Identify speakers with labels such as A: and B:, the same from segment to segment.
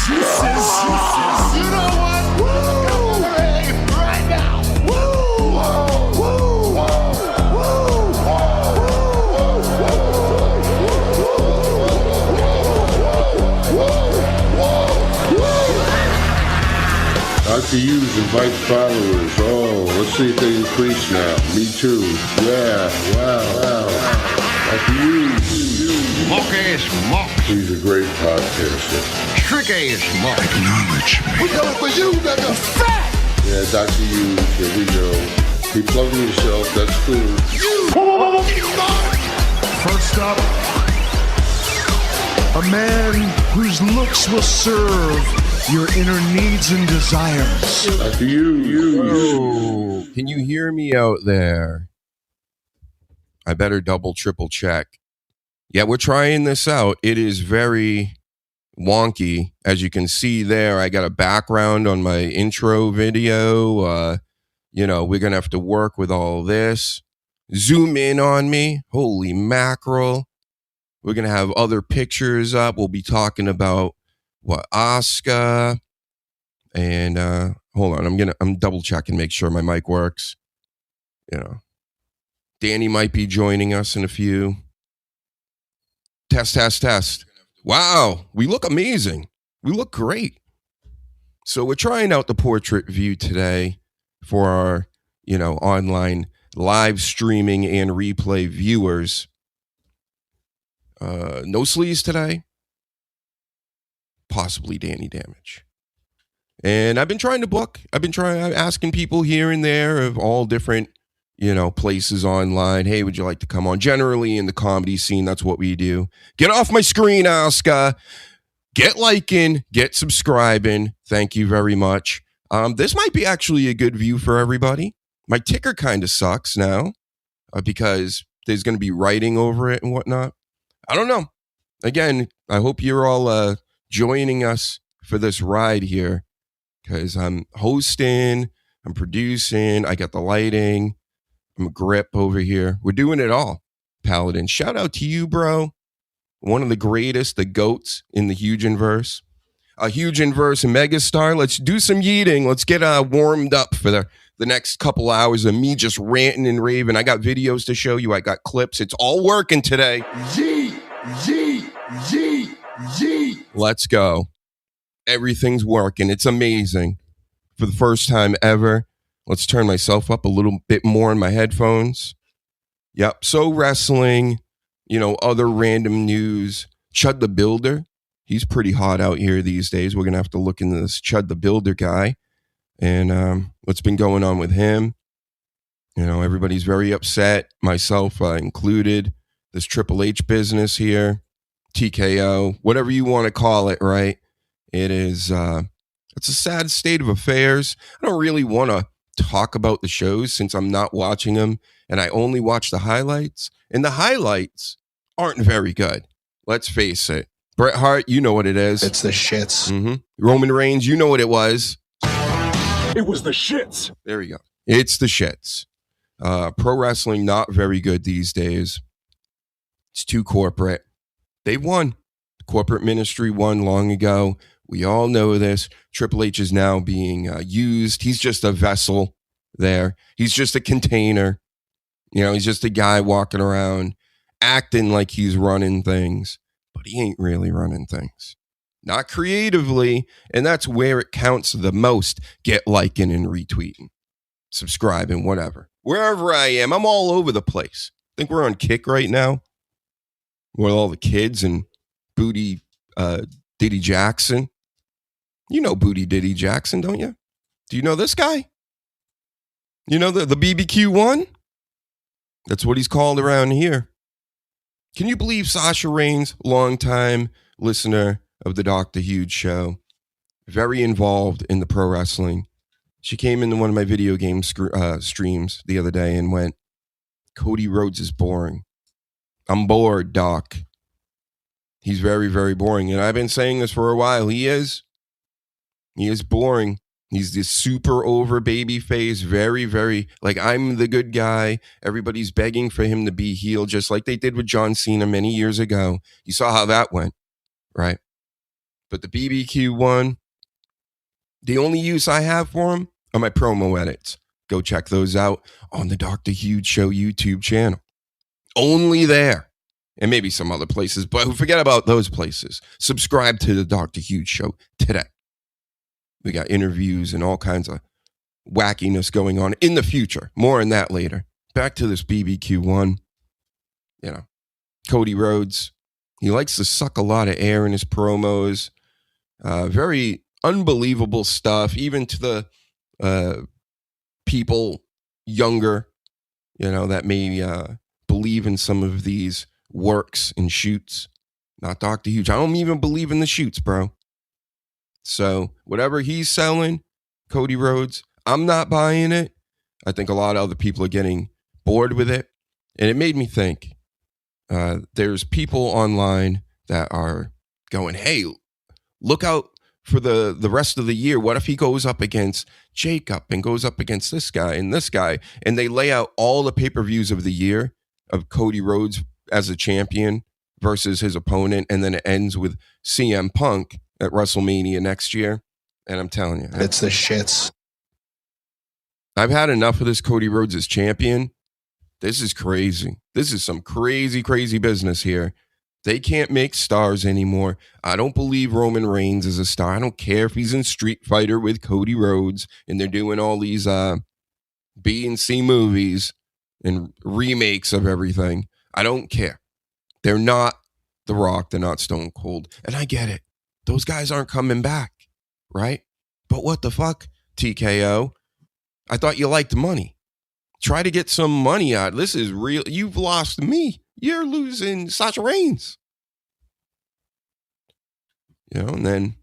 A: You know what? Woo! Right now. Woo! Woo!
B: Dr. Hughes invites followers. Oh, let's see if they increase now. Me too. Yeah, wow. Dr. Hughes.
A: Monkey smoke.
B: He's a great podcaster.
A: Tricky smoke.
C: Acknowledge me.
A: We coming for you, nigga. Fat.
B: Yeah, Dr. Hughes, here we go. Keep plugging yourself, that's cool.
C: First up, a man whose looks will serve your inner needs and desires.
B: Dr. Hughes.
D: Oh, can you hear me out there? I better double, triple check. Yeah, we're trying this out. It is very wonky. As you can see there, I got a background on my intro video. We're going to have to work with all this. Zoom in on me. Holy mackerel. We're going to have other pictures up. We'll be talking about Oscar. And hold on, I'm double checking, make sure my mic works. Danny might be joining us in a few. Test. Wow, we look amazing. We look great. So we're trying out the portrait view today for our, online live streaming and replay viewers. No sleaze today. Possibly Danny Damage. And I've been trying to book. I'm asking people here and there of all different, places online. Hey, would you like to come on? Generally in the comedy scene, that's what we do. Get off my screen, Oscar. Get liking, get subscribing. Thank you very much. This might be actually a good view for everybody. My ticker kind of sucks now because there's going to be writing over it and whatnot. I don't know. Again, I hope you're all joining us for this ride here because I'm hosting, I'm producing, I got the lighting, I'm a grip over here. We're doing it all, Paladin. Shout out to you, bro. One of the greatest, the GOATs in the Huge-inverse. A Huge-inverse megastar. Let's do some yeeting. Let's get warmed up for the next couple hours of me just ranting and raving. I got videos to show you. I got clips. It's all working today.
A: Yee.
D: Let's go. Everything's working. It's amazing. For the first time ever. Let's turn myself up a little bit more in my headphones. Yep. So wrestling, other random news. Chud the Builder. He's pretty hot out here these days. We're going to have to look into this Chud the Builder guy and what's been going on with him. Everybody's very upset, myself included. This Triple H business here, TKO, whatever you want to call it, right? It is, it's a sad state of affairs. I don't really want to talk about the shows since I'm not watching them and I only watch the highlights. And the highlights aren't very good. Let's face it. Bret Hart, you know what it is.
C: It's the shits.
D: Mm-hmm. Roman Reigns, you know what it was.
C: It was the shits.
D: There you go. It's the shits. Pro wrestling, not very good these days. It's too corporate. They won. Corporate ministry won long ago. We all know this. Triple H is now being used. He's just a vessel there. He's just a container. He's just a guy walking around acting like he's running things, but he ain't really running things. Not creatively, and that's where it counts the most. Get liking and retweeting, subscribing, whatever. Wherever I am, I'm all over the place. I think we're on Kick right now with all the kids and Booty Diddy Jackson. You know Booty Diddy Jackson, don't you? Do you know this guy? You know the BBQ one? That's what he's called around here. Can you believe Sasha Reigns, longtime listener of the Dr. Huge show, very involved in the pro wrestling. She came into one of my video game streams the other day and went, Cody Rhodes is boring. I'm bored, Doc. He's very, very boring. And I've been saying this for a while. He is boring. He's this super over baby face, very, very, like, I'm the good guy. Everybody's begging for him to be heel, just like they did with John Cena many years ago. You saw how that went, right? But the BBQ one, the only use I have for them are my promo edits. Go check those out on the Dr. Huge Show YouTube channel. Only there. And maybe some other places, but forget about those places. Subscribe to the Dr. Huge Show today. We got interviews and all kinds of wackiness going on in the future. More on that later. Back to this BBQ one. You know, Cody Rhodes. He likes to suck a lot of air in his promos. Very unbelievable stuff, even to the people younger, that may believe in some of these works and shoots. Not Dr. Huge. I don't even believe in the shoots, bro. So whatever he's selling, Cody Rhodes, I'm not buying it. I think a lot of other people are getting bored with it. And it made me think, there's people online that are going, hey, look out for the rest of the year. What if he goes up against Jacob and goes up against this guy and this guy? And they lay out all the pay-per-views of the year of Cody Rhodes as a champion versus his opponent. And then it ends with CM Punk at WrestleMania next year. And I'm telling you,
E: it's the shits.
D: I've had enough of this Cody Rhodes as champion. This is crazy. This is some crazy, crazy business here. They can't make stars anymore. I don't believe Roman Reigns is a star. I don't care if he's in Street Fighter with Cody Rhodes and they're doing all these B and C movies and remakes of everything. I don't care. They're not The Rock. They're not Stone Cold. And I get it. Those guys aren't coming back, right? But what the fuck, TKO? I thought you liked money. Try to get some money out. This is real. You've lost me. You're losing Sasha Reigns. And then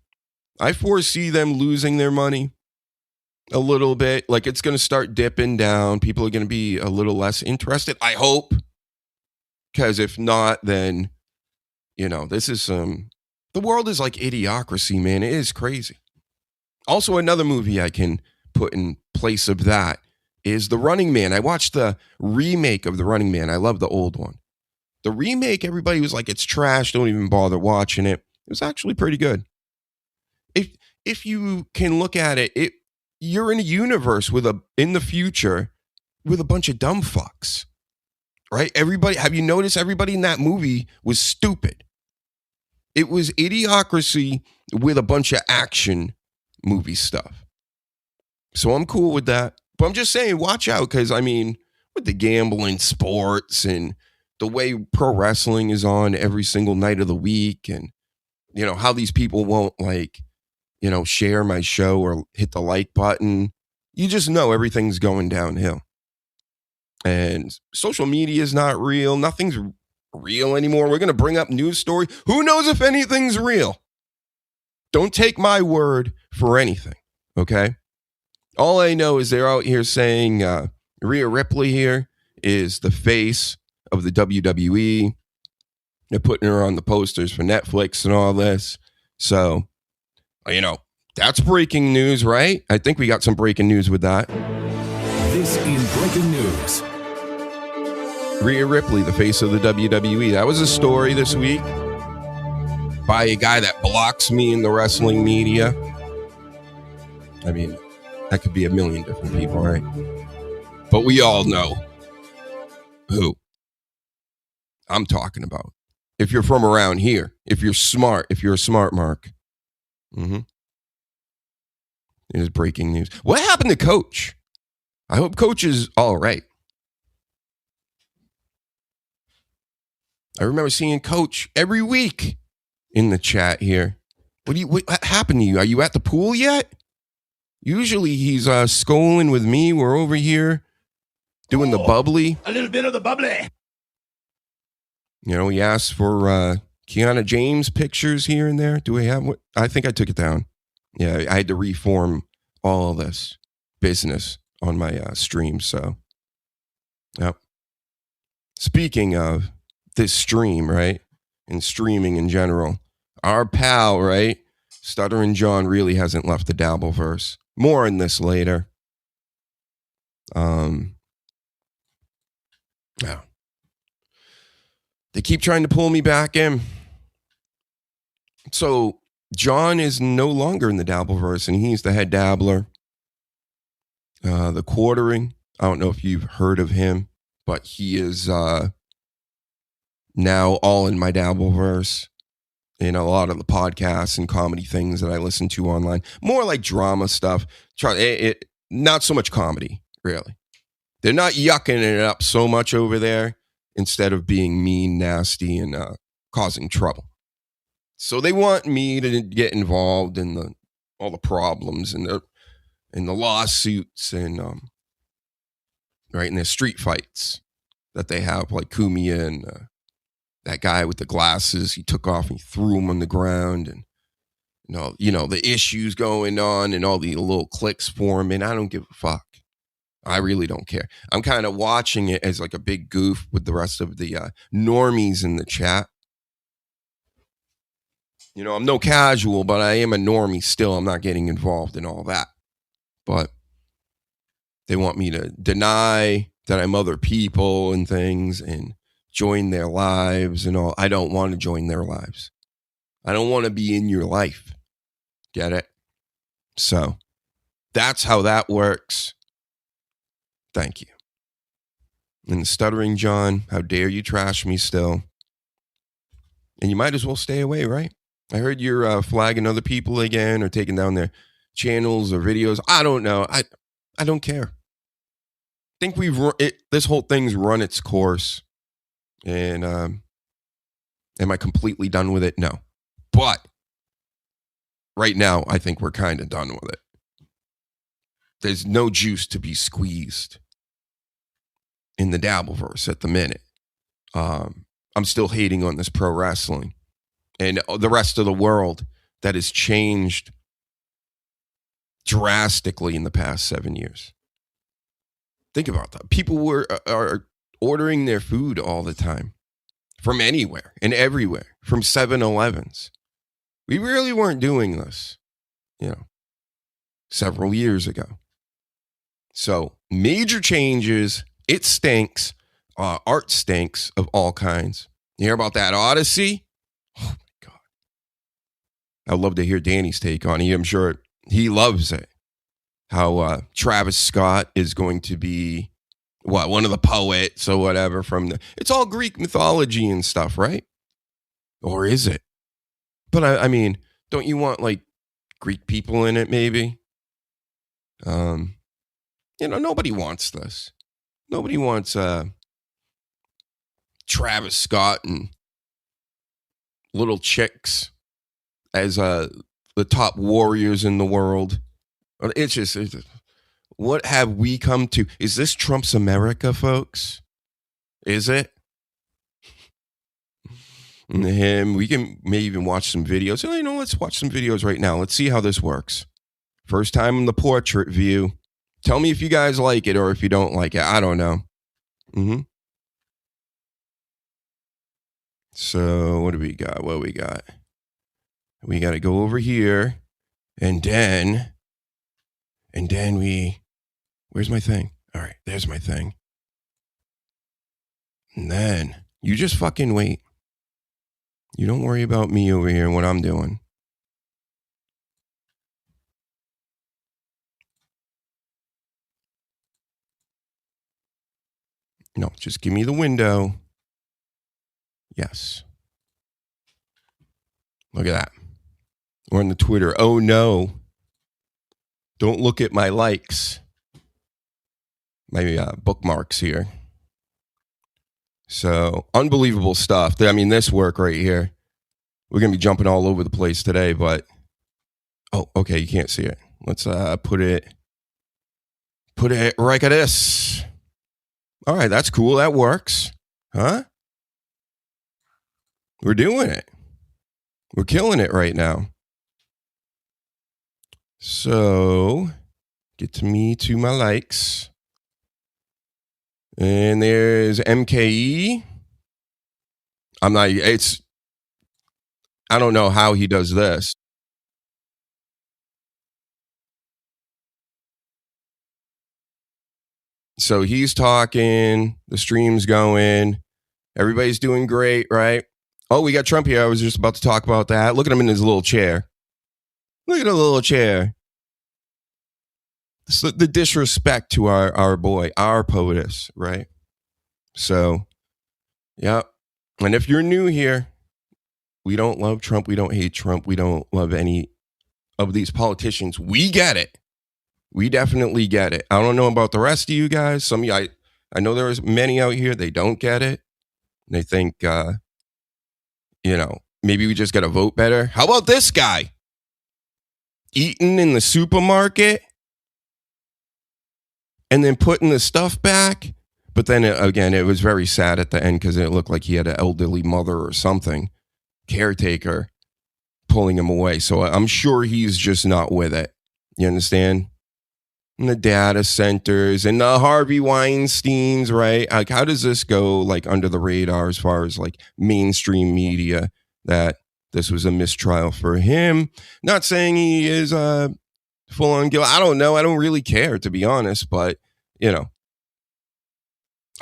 D: I foresee them losing their money a little bit. Like it's going to start dipping down. People are going to be a little less interested, I hope. Because if not, then, this is the world is like Idiocracy, man. It is crazy. Also, another movie I can put in place of that is The Running Man. I watched the remake of The Running Man. I love the old one. The remake, everybody was like, it's trash. Don't even bother watching it. It was actually pretty good. If you can look at it, you're in a universe in the future with a bunch of dumb fucks, right? Everybody, have you noticed everybody in that movie was stupid? It was Idiocracy with a bunch of action movie stuff. So I'm cool with that. But I'm just saying, watch out, because, with the gambling, sports, and the way pro wrestling is on every single night of the week, and, how these people won't, share my show or hit the like button, you just know everything's going downhill. And social media is not real. Nothing's real anymore. We're going to bring up news story. Who knows if anything's real? Don't take my word for anything, okay? All I know is they're out here saying Rhea Ripley here is the face of the WWE. They're putting her on the posters for Netflix and all this. So, that's breaking news, right? I think we got some breaking news with that.
F: This is breaking news.
D: Rhea Ripley, the face of the WWE. That was a story this week by a guy that blocks me in the wrestling media. That could be a million different people, right? But we all know who I'm talking about. If you're from around here, if you're smart, if you're a smart mark. It is breaking news. What happened to Coach? I hope Coach is all right. I remember seeing Coach every week in the chat here. What happened to you? Are you at the pool yet? Usually he's scolding with me. We're over here doing the bubbly.
A: A little bit of the bubbly.
D: He asked for Kiana James pictures here and there. Do we have what? I think I took it down. Yeah, I had to reform all of this business on my stream. So, yep. Speaking of this stream, right, and streaming in general, our pal, right, Stuttering John really hasn't left the Dabbleverse. More on this later. Yeah. They keep trying to pull me back in. So John is no longer in the Dabbleverse, and he's the head dabbler. The Quartering, I don't know if you've heard of him, but he is now all in my Dabbleverse. In a lot of the podcasts and comedy things that I listen to online. More like drama stuff. Not so much comedy, really. They're not yucking it up so much over there instead of being mean, nasty, and causing trouble. So they want me to get involved in all the problems and the lawsuits and in the street fights that they have, like Kumia and that guy with the glasses. He took off and he threw him on the ground, and the issues going on and all the little cliques forming. I don't give a fuck. I really don't care. I'm kind of watching it as like a big goof with the rest of the normies in the chat. I'm no casual, but I am a normie still. I'm not getting involved in all that. But they want me to deny that I'm other people and things and join their lives and all. I don't want to join their lives. I don't want to be in your life. Get it? So that's how that works. Thank you. And Stuttering John, how dare you trash me still? And you might as well stay away, right? I heard you're flagging other people again or taking down their channels or videos. I don't know. I don't care. I think this whole thing's run its course. And am I completely done with it? No. But right now, I think we're kind of done with it. There's no juice to be squeezed in the Dabbleverse at the minute. I'm still hating on this pro wrestling and the rest of the world that has changed drastically in the past 7 years. Think about that. People are ordering their food all the time from anywhere and everywhere, from 7-Elevens. We really weren't doing this, several years ago. So major changes. It stinks. Art stinks of all kinds. You hear about that Odyssey? Oh my God. I'd love to hear Danny's take on it. I'm sure he loves it. How Travis Scott is going to be one of the poets or whatever it's all Greek mythology and stuff, right? Or is it? But I mean, don't you want like Greek people in it maybe? Nobody wants this. Nobody wants Travis Scott and little chicks as the top warriors in the world. It's just what have we come to? Is this Trump's America, folks? Is it? And we can maybe even watch some videos. Let's watch some videos right now. Let's see how this works. First time in the portrait view. Tell me if you guys like it or if you don't like it. I don't know. So what do we got? We got to go over here, and then where's my thing? All right, there's my thing. And then you just fucking wait. You don't worry about me over here and what I'm doing. No, just give me the window. Yes. Look at that. We're on the Twitter. Oh, no. Don't look at my likes. My bookmarks here. So, unbelievable stuff. I mean, this work right here. We're going to be jumping all over the place today, but... Oh, okay, you can't see it. Let's put it right at this. All right, that's cool. That works. Huh? We're doing it. We're killing it right now. So, get to my likes. And there's MKE. I don't know how he does this. So he's talking, the stream's going, everybody's doing great, right? Oh, we got Trump here. I was just about to talk about that. Look at him in his little chair. Look at the little chair. So the disrespect to our boy, our POTUS, right? So, yeah. And if you're new here, we don't love Trump. We don't hate Trump. We don't love any of these politicians. We get it. We definitely get it. I don't know about the rest of you guys. Some of you, I know there's many out here, they don't get it. They think, maybe we just got to vote better. How about this guy? Eating in the supermarket and then putting the stuff back. But then, it was very sad at the end because it looked like he had an elderly mother or something, caretaker, pulling him away. So I'm sure he's just not with it. You understand? And the data centers and the Harvey Weinsteins, right? Like, how does this go like under the radar as far as like mainstream media that this was a mistrial for him? Not saying he is full on guilt. I don't know. I don't really care, to be honest. But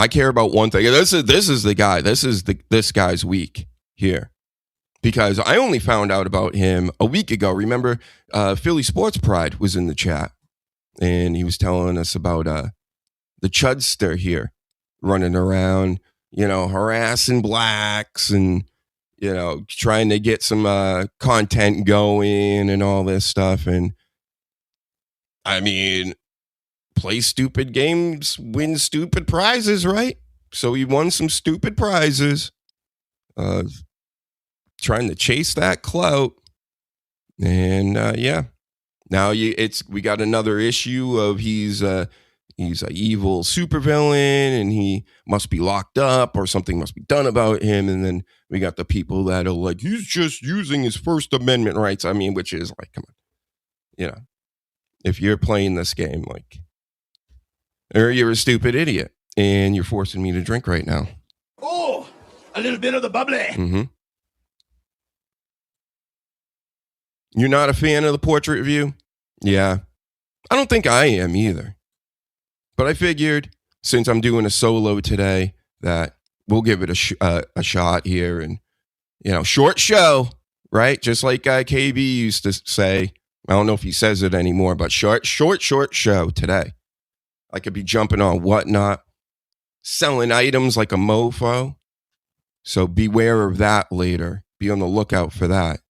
D: I care about one thing. This is the guy. This guy's week here. Because I only found out about him a week ago. Remember, Philly Sports Pride was in the chat. And he was telling us about the chudster here running around, harassing blacks and, trying to get some content going and all this stuff. And I mean, play stupid games, win stupid prizes, right? So he won some stupid prizes, trying to chase that clout. And now we got another issue of he's an evil supervillain and he must be locked up or something must be done about him. And then we got the people that are like, he's just using his First Amendment rights. I mean, which is like, come on, if you're playing this game, like, or you're a stupid idiot and you're forcing me to drink right now.
A: Oh, a little bit of the bubbly.
D: Mm-hmm. You're not a fan of the portrait review? Yeah. I don't think I am either. But I figured since I'm doing a solo today that we'll give it a shot here. And, short show, right? Just like KB used to say. I don't know if he says it anymore, but short show today. I could be jumping on Whatnot, selling items like a mofo. So beware of that later. Be on the lookout for that.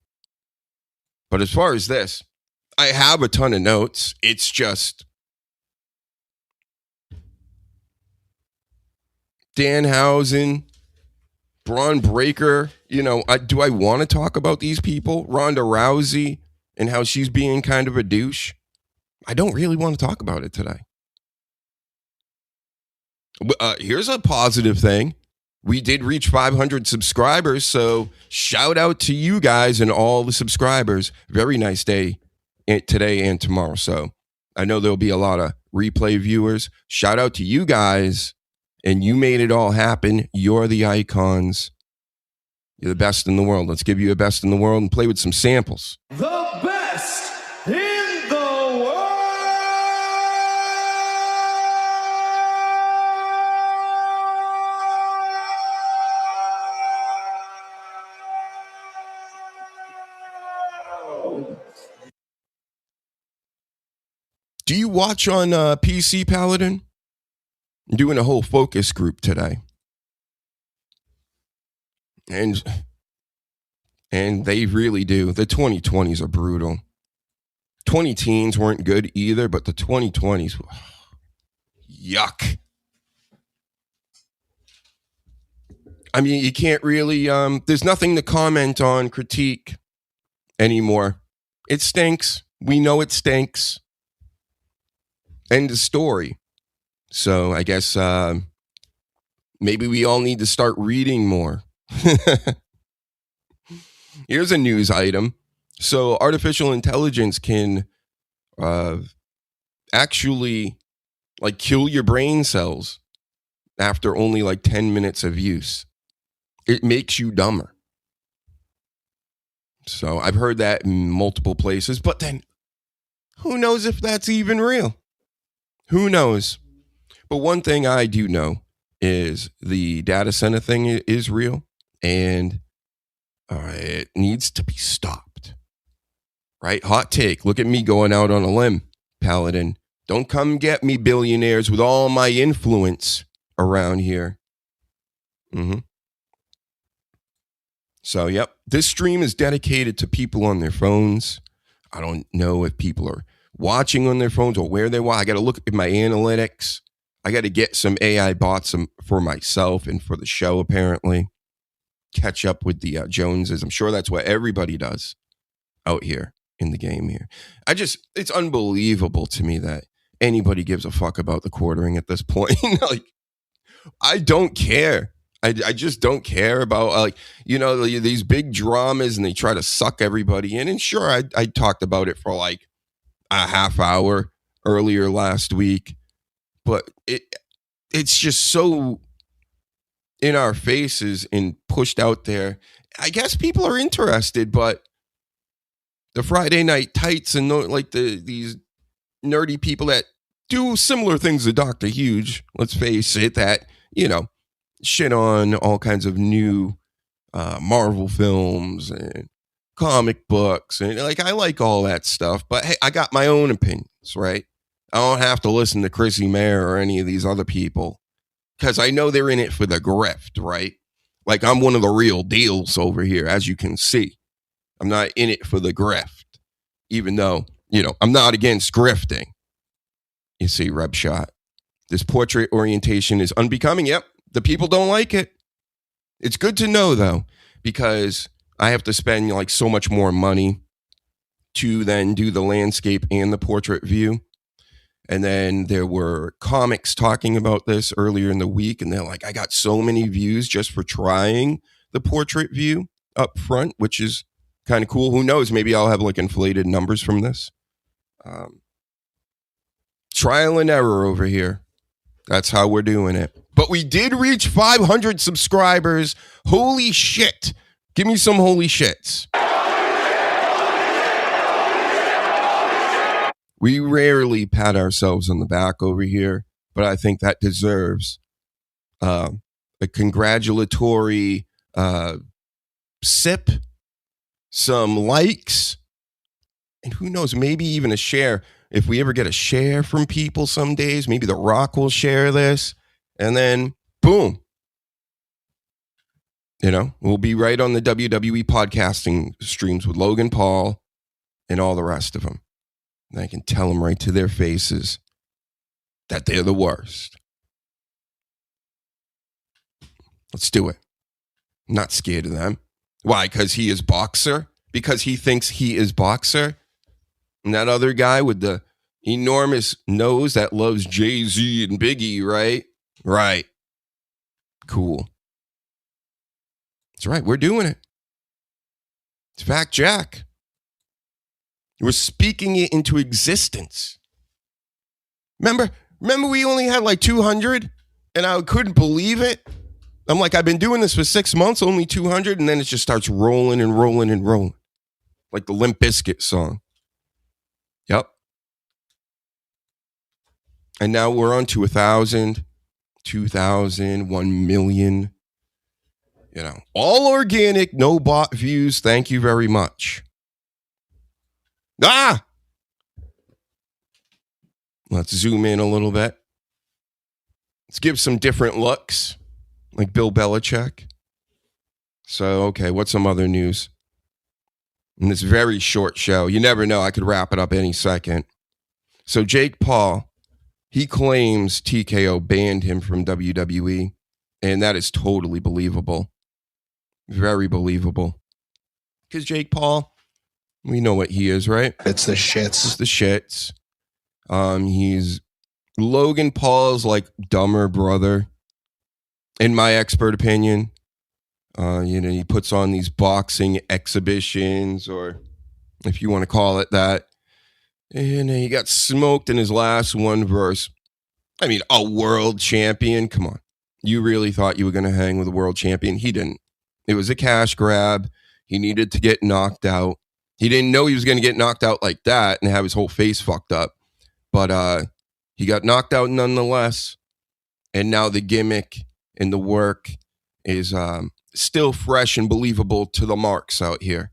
D: But as far as this, I have a ton of notes. It's just Danhausen, Braun Breaker. Do I want to talk about these people? Ronda Rousey and how she's being kind of a douche. I don't really want to talk about it today. Here's a positive thing. We did reach 500 subscribers, so shout out to you guys and all the subscribers. Very nice day today and tomorrow. So I know there'll be a lot of replay viewers. Shout out to you guys, and you made it all happen. You're the icons. You're the best in the world. Let's give you a best in the world and play with some samples.
A: The best in the world.
D: Do you watch on PC Paladin? I'm doing a whole focus group today. And they really do. The 2020s are brutal. 2010s weren't good either, but the 2020s, yuck. I mean, you can't really, there's nothing to comment on, critique anymore. It stinks. We know it stinks. End of story. So I guess maybe we all need to start reading more. Here's a news item. So artificial intelligence can actually like kill your brain cells after only like 10 minutes of use. It makes you dumber. So I've heard that in multiple places, but then who knows if that's even real? Who knows? But one thing I do know is the data center thing is real and it needs to be stopped. right? Hot take. Look at me going out on a limb, Paladin. Don't come get me, billionaires, with all my influence around here. So, yep, this stream is dedicated to people on their phones. I don't know if people are watching on their phones or where they watch. I got to look at my analytics. I got to get some AI bots for myself and for the show, apparently. Catch up with the Joneses. I'm sure that's what everybody does out here in the game here. It's unbelievable to me that anybody gives a fuck about the quartering at this point. Like, I don't care. I just don't care about, these big dramas, and they try to suck everybody in. And sure, I talked about it for like a half hour earlier last week, but it's just so in our faces and pushed out there. I guess people are interested, but the Friday night tights and these nerdy people that do similar things to Dr. Huge, let's face it, that, shit on all kinds of new Marvel films and comic books. And I like all that stuff, but hey, I got my own opinions, right? I don't have to listen to Chrissy Mayer or any of these other people because I know they're in it for the grift, right? Like, I'm one of the real deals over here, as you can see. I'm not in it for the grift, even though, I'm not against grifting. You see, Reb Shot. This portrait orientation is unbecoming. Yep, the people don't like it. It's good to know, though, because I have to spend so much more money to then do the landscape and the portrait view. And then there were comics talking about this earlier in the week, and they're like, I got so many views just for trying the portrait view up front, which is kind of cool. Who knows? Maybe I'll have inflated numbers from this. Trial and error over here. That's how we're doing it. But we did reach 500 subscribers. Holy shit. Give me some holy shits. We rarely pat ourselves on the back over here, but I think that deserves a congratulatory sip, some likes, and who knows, maybe even a share. If we ever get a share from people some days, maybe The Rock will share this, and then boom. We'll be right on the WWE podcasting streams with Logan Paul and all the rest of them. And I can tell them right to their faces that they're the worst. Let's do it. I'm not scared of them. Why? Because he is boxer? Because he thinks he is boxer? And that other guy with the enormous nose that loves Jay-Z and Biggie, right? Right. Cool. That's right. We're doing it. It's Fact Jack. We're speaking it into existence. Remember we only had 200 and I couldn't believe it. I'm like, I've been doing this for 6 months, only 200. And then it just starts rolling and rolling and rolling. Like the Limp Bizkit song. Yep. And now we're on to 1,000, 2,000, 1 million. All organic, no bot views. Thank you very much. Let's zoom in a little bit. Let's give some different looks, like Bill Belichick. So, okay, what's some other news? In this very short show, you never know, I could wrap it up any second. So Jake Paul, he claims TKO banned him from WWE, and that is totally believable. Very believable. Because Jake Paul, we know what he is, right?
E: It's the shits.
D: It's the shits. He's Logan Paul's dumber brother, in my expert opinion. He puts on these boxing exhibitions, or if you want to call it that. And he got smoked in his last one verse. I mean, a world champion. Come on. You really thought you were going to hang with a world champion? He didn't. It was a cash grab. He needed to get knocked out. He didn't know he was going to get knocked out like that and have his whole face fucked up. But he got knocked out nonetheless. And now the gimmick and the work is still fresh and believable to the marks out here.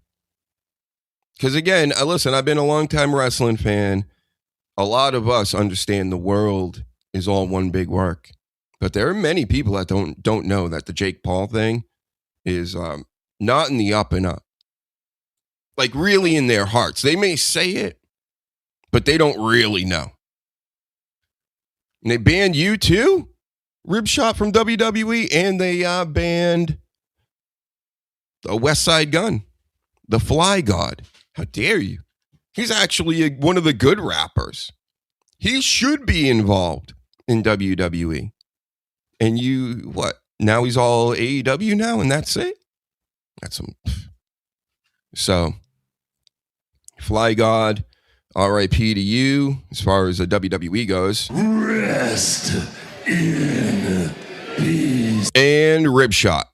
D: Because again, listen, I've been a long-time wrestling fan. A lot of us understand the world is all one big work. But there are many people that don't know that the Jake Paul thing is not in the up and up. Like really in their hearts. They may say it, but they don't really know. And they banned you too? Rib Shot from WWE, and they banned the West Side Gun, the Fly God. How dare you? He's actually one of the good rappers. He should be involved in WWE. And you, what? Now he's all AEW now, and that's it? That's some. So, Fly God, RIP to you, as far as the WWE goes.
A: Rest in peace.
D: And Rib Shot.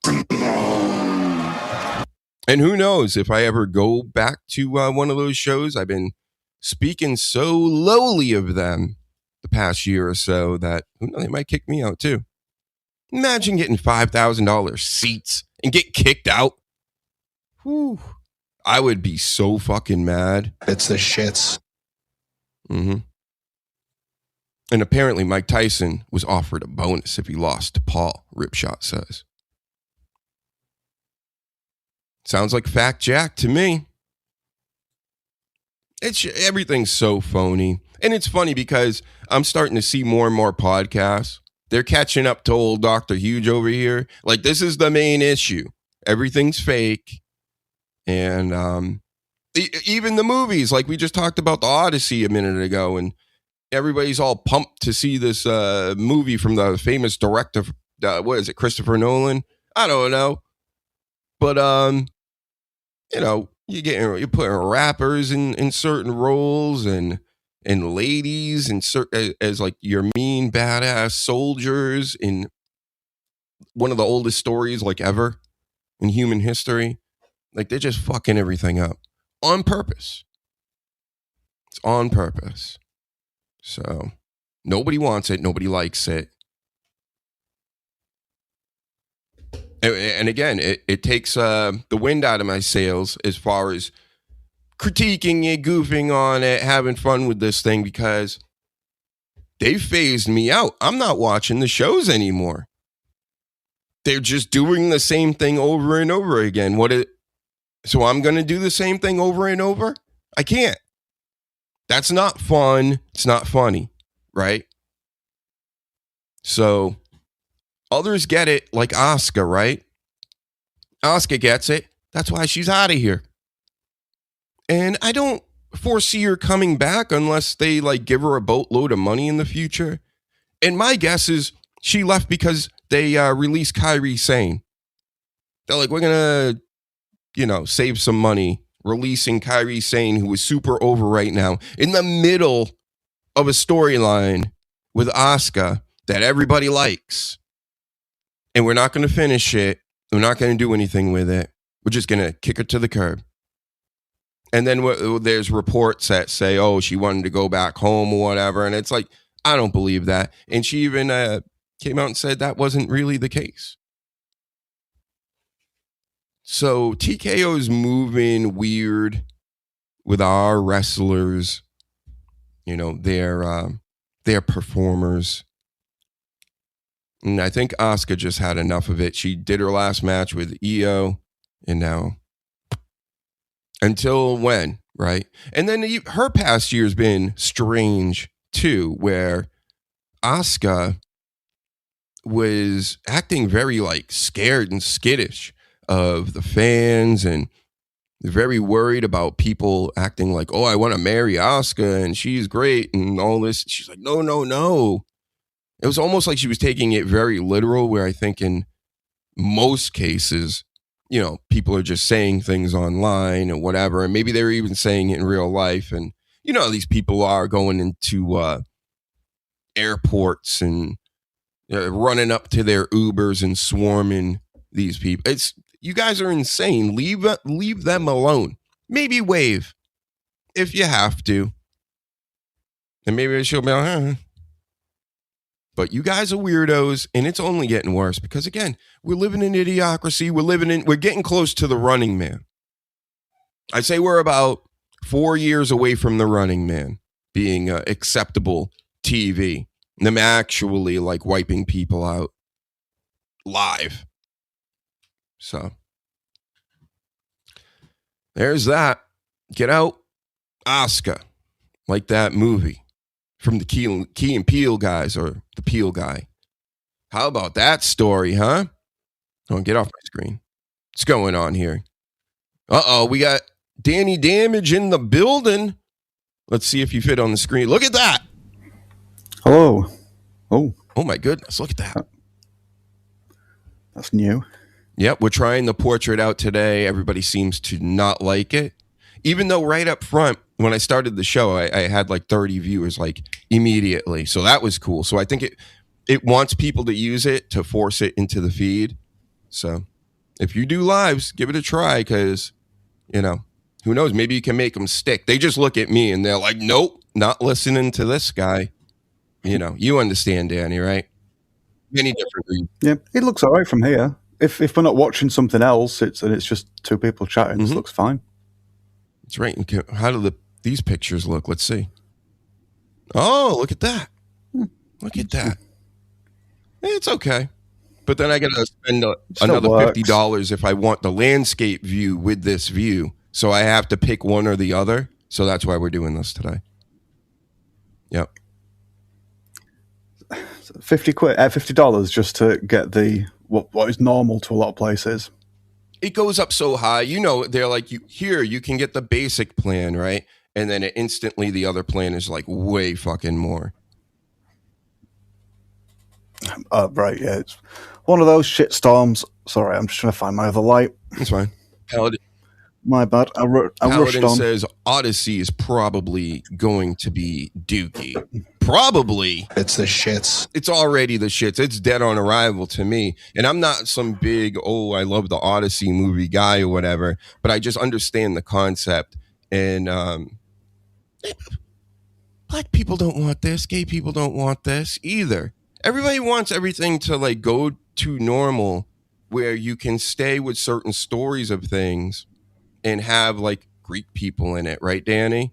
D: And who knows if I ever go back to one of those shows. I've been speaking so lowly of them the past year or so that they might kick me out too. Imagine getting $5,000 seats and get kicked out. Whew. I would be so fucking mad.
E: It's the shits.
D: Mm-hmm. And apparently Mike Tyson was offered a bonus if he lost to Paul, Ripshot says. Sounds like Fact Jack to me. Everything's so phony. And it's funny because I'm starting to see more and more podcasts. They're catching up to old Dr. Huge over here. Like, this is the main issue. Everything's fake. And even the movies, like we just talked about the Odyssey a minute ago, and everybody's all pumped to see this movie from the famous director, what is it, Christopher Nolan? I don't know. But, you're putting rappers in certain roles and ladies and as like your mean badass soldiers in one of the oldest stories like ever in human history. Like, they're just fucking everything up on purpose. It's on purpose. So nobody wants it. Nobody likes it. And again, it takes the wind out of my sails as far as critiquing it, goofing on it, having fun with this thing, because they phased me out. I'm not watching the shows anymore. They're just doing the same thing over and over again. So I'm going to do the same thing over and over? I can't. That's not fun. It's not funny, right? So others get it, like Asuka, right? Asuka gets it. That's why she's out of here. And I don't foresee her coming back unless they like give her a boatload of money in the future. And my guess is she left because they released Kairi Sane. They're like, we're going to, save some money releasing Kairi Sane, who is super over right now, in the middle of a storyline with Asuka that everybody likes. And we're not going to finish it. We're not going to do anything with it. We're just going to kick it to the curb. And then there's reports that say, oh, she wanted to go back home or whatever. And it's like, I don't believe that. And she even came out and said that wasn't really the case. So TKO is moving weird with our wrestlers, their performers. And I think Asuka just had enough of it. She did her last match with Io, and now until when, right? And then her past year's been strange too, where Asuka was acting very like scared and skittish of the fans, and very worried about people acting like, oh, I want to marry Asuka and she's great and all this. She's like, no. It was almost like she was taking it very literal, where I think in most cases, people are just saying things online or whatever, and maybe they're even saying it in real life. And these people are going into airports and running up to their Ubers and swarming these people. You guys are insane. Leave them alone. Maybe wave if you have to, and maybe she'll be like, But you guys are weirdos, and it's only getting worse because, again, we're living in idiocracy. We're getting close to the Running Man. I say we're about 4 years away from The Running Man being acceptable TV. Them actually like wiping people out live. So there's that. Get out, Oscar, like that movie from the Key and Peele guys, or the Peele guy. How about that story, huh? Oh, get off my screen. What's going on here? Uh-oh, we got Danny Damage in the building. Let's see if you fit on the screen. Look at that.
E: Hello. Oh,
D: my goodness. Look at that.
E: That's new.
D: Yep, we're trying the portrait out today. Everybody seems to not like it. Even though right up front, when I started the show, I had like 30 viewers like immediately. So that was cool. So I think it wants people to use it to force it into the feed. So if you do lives, give it a try, because, who knows? Maybe you can make them stick. They just look at me and they're like, nope, not listening to this guy. You understand, Danny, right? Many different reasons.
E: Yeah, it looks all right from here. If we're not watching something else, it's just two people chatting, This looks fine.
D: That's right. How do these pictures look? Let's see. Oh, look at that. Look at that. It's okay. But then I got to spend another $50 if I want the landscape view with this view. So I have to pick one or the other. So that's why we're doing this today. Yep.
E: $50 just to get the what is normal to a lot of places.
D: It goes up so high. They're like, you can get the basic plan, right? And then instantly the other plan is like way fucking more.
E: Right, yeah. It's one of those shit storms. Sorry, I'm just trying to find my other light.
D: That's fine. Paladin,
E: my bad. I rushed on.
D: Says Odyssey is probably going to be dookie. Probably.
G: It's the shits.
D: It's already the shits. It's dead on arrival to me. And I'm not some big, I love the Odyssey movie guy or whatever, but I just understand the concept. And black people don't want this. Gay people don't want this either. Everybody wants everything to like go to normal, where you can stay with certain stories of things and have like Greek people in it. Right, Danny?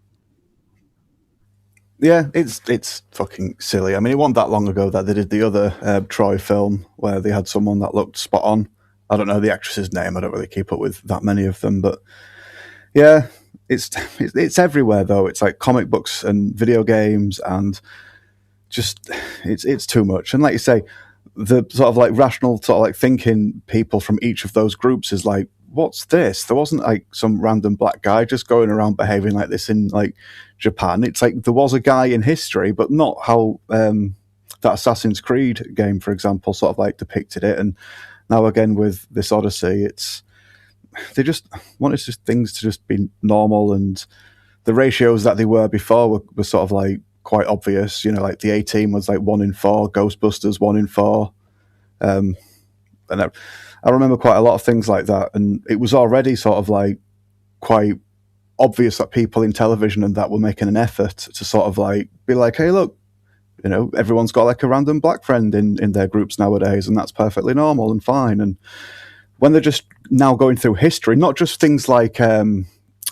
E: Yeah, it's fucking silly. I mean, it wasn't that long ago that they did the other Troy film where they had someone that looked spot on. I don't know the actress's name. I don't really keep up with that many of them, but yeah, it's everywhere though. It's like comic books and video games, and just it's too much. And like you say, the sort of like rational sort of like thinking people from each of those groups is like, what's this? There wasn't like some random black guy just going around behaving like this in like Japan. It's like there was a guy in history, but not how that Assassin's Creed game, for example, sort of like depicted it. And now again with this Odyssey, they just wanted things to just be normal, and the ratios that they were before were sort of like quite obvious. Like the A-Team was like 1 in 4, Ghostbusters 1 in 4. And I remember quite a lot of things like that, and it was already sort of like quite obvious that people in television and that were making an effort to sort of like be like, hey, look, everyone's got like a random black friend in their groups nowadays, and that's perfectly normal and fine. And when they're just now going through history, not just things like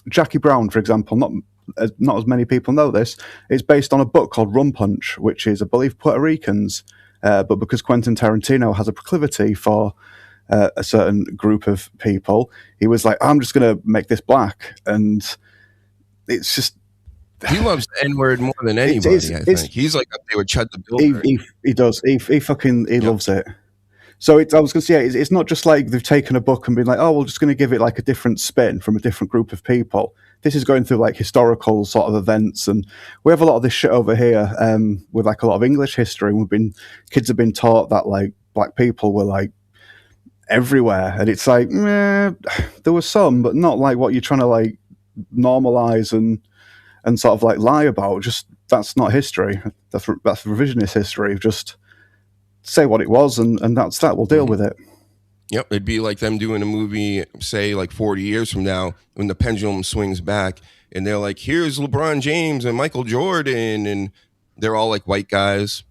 E: Jackie Brown, for example, not as many people know this, it's based on a book called Rum Punch, which is, I believe, Puerto Ricans, but because Quentin Tarantino has a proclivity for a certain group of people, he was like, I'm just going to make this black. And it's just...
D: He loves the N-word more than anybody, I think. He's like up there with Chud the Builder.
E: He does. He loves it. So I was going to say, it's not just like they've taken a book and been like, oh, we're just going to give it like a different spin from a different group of people. This is going through like historical sort of events, and we have a lot of this shit over here with like a lot of English history. Kids have been taught that like black people were like everywhere, and it's like there were some, but not like what you're trying to like normalize and sort of like lie about. Just that's not history. That's revisionist history. Just say what it was, and that's that. We'll deal with it.
D: Yep, it'd be like them doing a movie, say like 40 years from now, when the pendulum swings back, and they're like, here's LeBron James and Michael Jordan, and they're all like white guys.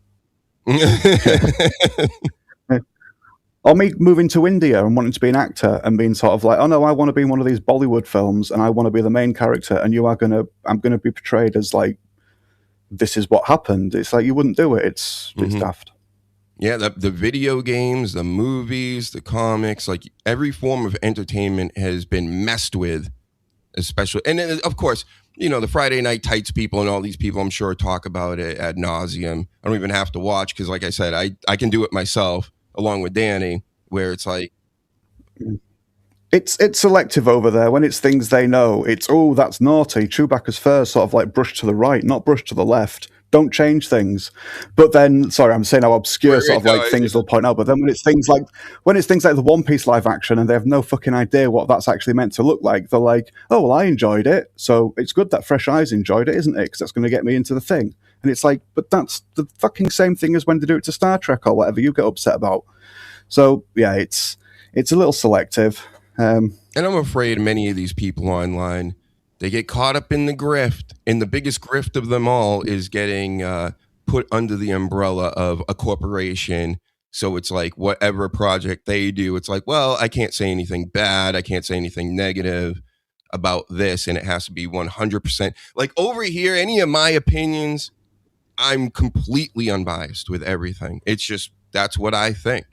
E: Or me moving to India and wanting to be an actor and being sort of like, oh no, I want to be in one of these Bollywood films and I want to be the main character, and I'm gonna be portrayed as like, this is what happened. It's like, you wouldn't do it. It's daft.
D: Yeah, the video games, the movies, the comics, like every form of entertainment has been messed with, especially. And then, of course, the Friday Night Tights people and all these people, I'm sure, talk about it ad nauseum. I don't even have to watch because, like I said, I can do it myself along with Danny, where it's like,
E: It's selective over there. When it's things they know, it's, oh, that's naughty. Chewbacca's fur sort of like brushed to the right, not brushed to the left. Don't change things. But then, sorry, I'm saying how obscure sort of like things they'll point out. But then when it's things like the One Piece live action and they have no fucking idea what that's actually meant to look like, they're like, oh, well, I enjoyed it. So it's good that Fresh Eyes enjoyed it, isn't it? Because that's going to get me into the thing. And it's like, but that's the fucking same thing as when they do it to Star Trek or whatever you get upset about. So yeah, it's a little selective.
D: And I'm afraid many of these people online, they get caught up in the grift, and the biggest grift of them all is getting put under the umbrella of a corporation. So it's like whatever project they do, it's like, well, I can't say anything bad, I can't say anything negative about this, and it has to be 100%. Like over here, any of my opinions, I'm completely unbiased with everything. It's just, that's what I think.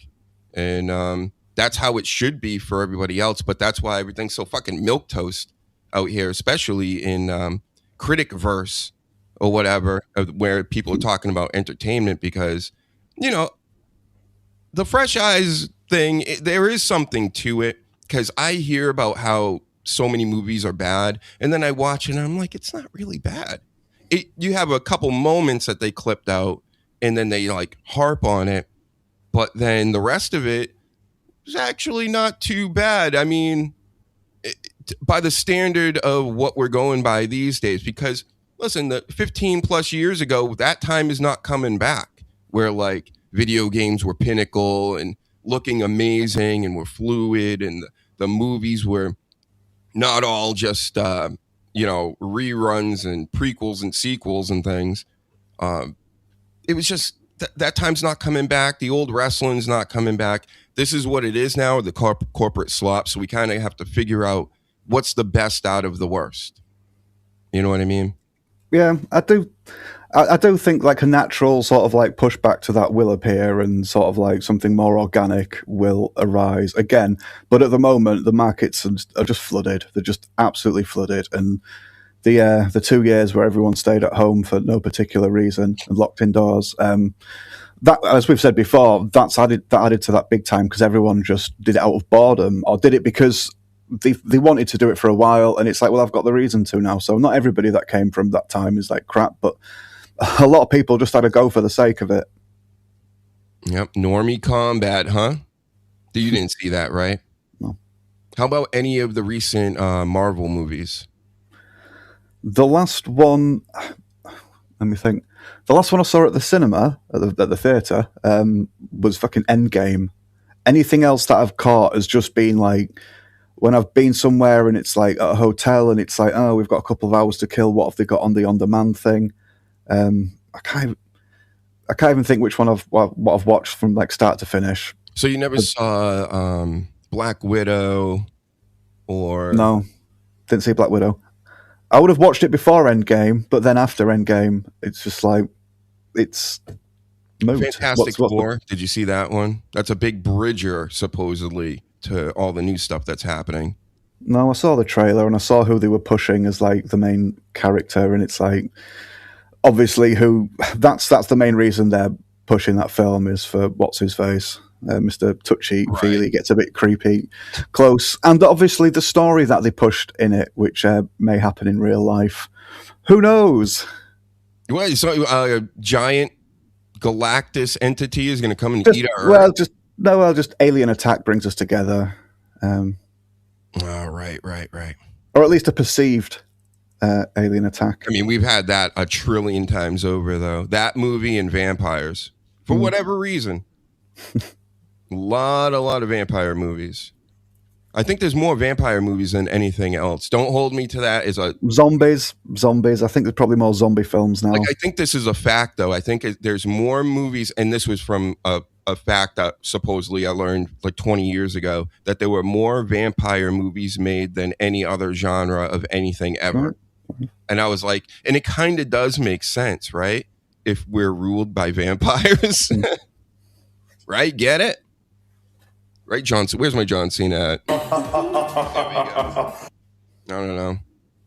D: And that's how it should be for everybody else. But that's why everything's so fucking milquetoast out here, especially in critic verse or whatever, where people are talking about entertainment, because, the Fresh Eyes thing, there is something to it, because I hear about how so many movies are bad, and then I watch it and I'm like, it's not really bad. You have a couple moments that they clipped out and then they like harp on it, but then the rest of it is actually not too bad. I mean, by the standard of what we're going by these days, because listen, the 15 plus years ago, that time is not coming back, where like video games were pinnacle and looking amazing and were fluid, and the movies were not all just reruns and prequels and sequels and things. It was just that time's not coming back. The old wrestling's not coming back. This is what it is now, the corporate slop. So we kind of have to figure out what's the best out of the worst. You know what I mean?
E: Yeah, I do. I do think like a natural sort of like pushback to that will appear, and sort of like something more organic will arise again. But at the moment, the markets are just flooded. They're just absolutely flooded. And the 2 years where everyone stayed at home for no particular reason and locked indoors, that, as we've said before, that added to that big time, because everyone just did it out of boredom, or did it because they wanted to do it for a while, and it's like, well, I've got the reason to now. So not everybody that came from that time is like crap, but a lot of people just had to go for the sake of it.
D: Yep, normie combat, huh? You didn't see that, right?
E: No.
D: How about any of the recent Marvel movies?
E: The last one, let me think. The last one I saw at the cinema, at the theatre, was fucking Endgame. Anything else that I've caught has just been like, when I've been somewhere and it's like at a hotel and it's like, oh, we've got a couple of hours to kill. What have they got on the on-demand thing? I can't even think which one what I've watched from like start to finish.
D: So you never saw Black Widow or...
E: No, didn't see Black Widow. I would have watched it before Endgame, but then after Endgame, it's just like, it's moot.
D: Fantastic Four. Did you see that one? That's a big bridger, supposedly, to all the new stuff that's happening.
E: No, I saw the trailer and I saw who they were pushing as like the main character, and it's like, obviously that's the main reason they're pushing that film is for what's his face, Mr. Touchy Feely, gets a bit creepy close, and obviously the story that they pushed in it, which may happen in real life. Who knows?
D: Well, so a giant Galactus entity is going to come and eat our Earth.
E: Just alien attack brings us together.
D: Right.
E: Or at least a perceived alien attack.
D: I mean, we've had that a trillion times over, though. That movie and vampires, for whatever reason. A lot of vampire movies. I think there's more vampire movies than anything else. Don't hold me to that.
E: Zombies. I think there's probably more zombie films now.
D: Like, I think this is a fact, though. I think there's more movies, and this was from a a fact that supposedly I learned like 20 years ago, that there were more vampire movies made than any other genre of anything ever. And I was like, and it kind of does make sense, right? If we're ruled by vampires, right? Get it? Right, John? Where's my John Cena at? There we go. No.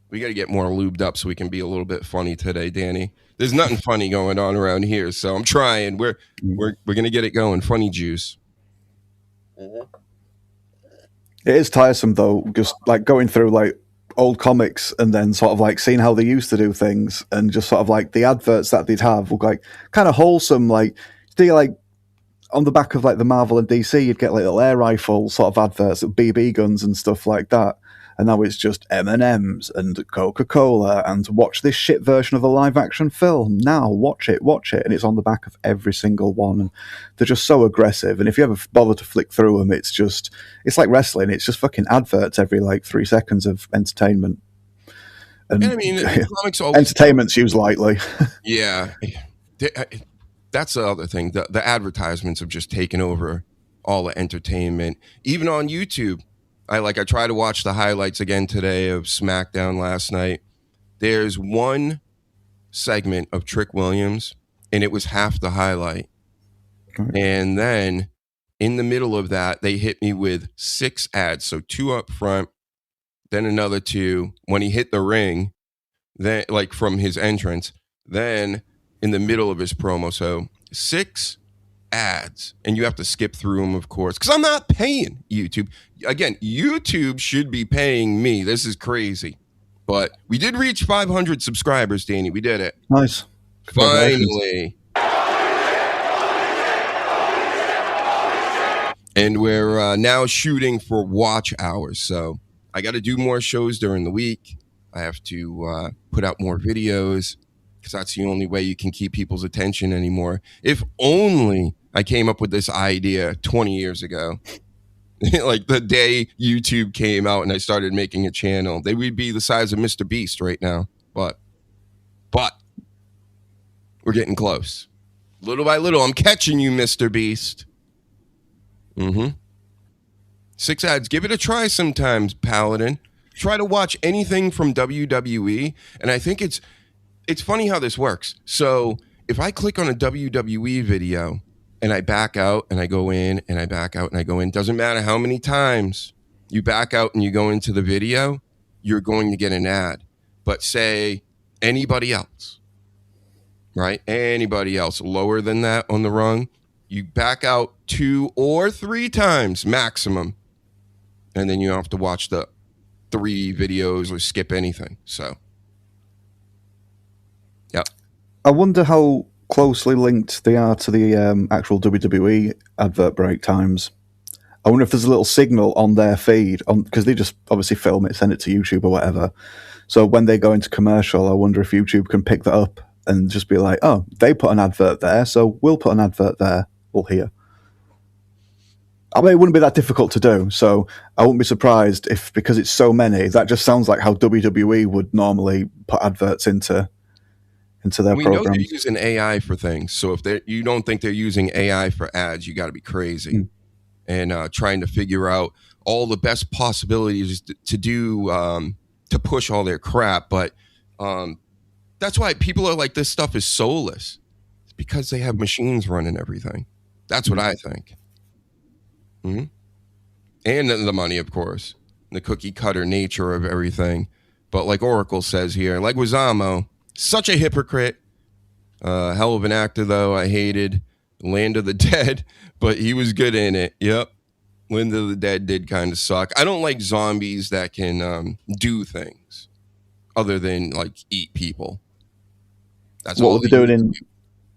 D: We got to get more lubed up so we can be a little bit funny today, Danny. There's nothing funny going on around here, so I'm trying. We're gonna get it going. Funny juice.
E: It is tiresome though, just like going through like old comics and then sort of like seeing how they used to do things, and just sort of like the adverts that they'd have were like kind of wholesome. Like, do you like on the back of like the Marvel and DC, you'd get like little air rifle sort of adverts, BB guns and stuff like that. And now it's just M&Ms and Coca-Cola and watch this shit version of a live-action film. Now, watch it. And it's on the back of every single one. And they're just so aggressive. And if you ever bother to flick through them, it's like wrestling. It's just fucking adverts every like 3 seconds of entertainment. And
D: I mean, comics always
E: entertainment's used lightly.
D: Yeah. That's the other thing. The advertisements have just taken over all the entertainment. Even on YouTube. I try to watch the highlights again today of SmackDown last night. There's one segment of Trick Williams, and it was half the highlight. Right. And then in the middle of that, they hit me with 6 ads. So 2 up front, then another 2 when he hit the ring, then like from his entrance, then in the middle of his promo. So 6 ads, and you have to skip through them, of course, because I'm not paying YouTube. Again, YouTube should be paying me. This is crazy. But we did reach 500 subscribers, Danny. We did it.
E: Nice.
D: Finally. And we're now shooting for watch hours. So I got to do more shows during the week. I have to put out more videos, because that's the only way you can keep people's attention anymore. If only I came up with this idea 20 years ago. Like the day YouTube came out and I started making a channel, they would be the size of Mr. Beast right now. But we're getting close. Little by little, I'm catching you, Mr. Beast. 6 ads. Give it a try sometimes, Paladin. Try to watch anything from WWE, and I think it's funny how this works. So if I click on a WWE video and I back out and I go in and I back out and I go in, doesn't matter how many times you back out and you go into the video, you're going to get an ad. But say anybody else, right? Anybody else lower than that on the rung, you back out 2 or 3 times maximum, and then you don't have to watch the 3 videos or skip anything. So
E: I wonder how closely linked they are to the actual WWE advert break times. I wonder if there's a little signal on their feed, because they just obviously film it, send it to YouTube or whatever. So when they go into commercial, I wonder if YouTube can pick that up and just be like, oh, they put an advert there, so we'll put an advert there. We'll hear. I mean, it wouldn't be that difficult to do, so I wouldn't be surprised if, because it's so many, that just sounds like how WWE would normally put adverts into their programs. We know
D: they're using AI for things, so if you don't think they're using AI for ads, you got to be crazy. And trying to figure out all the best possibilities to do to push all their crap. But that's why people are like, this stuff is soulless. It's because they have machines running everything. That's what I think. And the money, of course, the cookie cutter nature of everything. But like Oracle says here, like Leguizamo, such a hypocrite. Hell of an actor, though. I hated Land of the Dead, but he was good in it. Yep. Land of the Dead did kind of suck. I don't like zombies that can do things other than like eat people. That's
E: what were they doing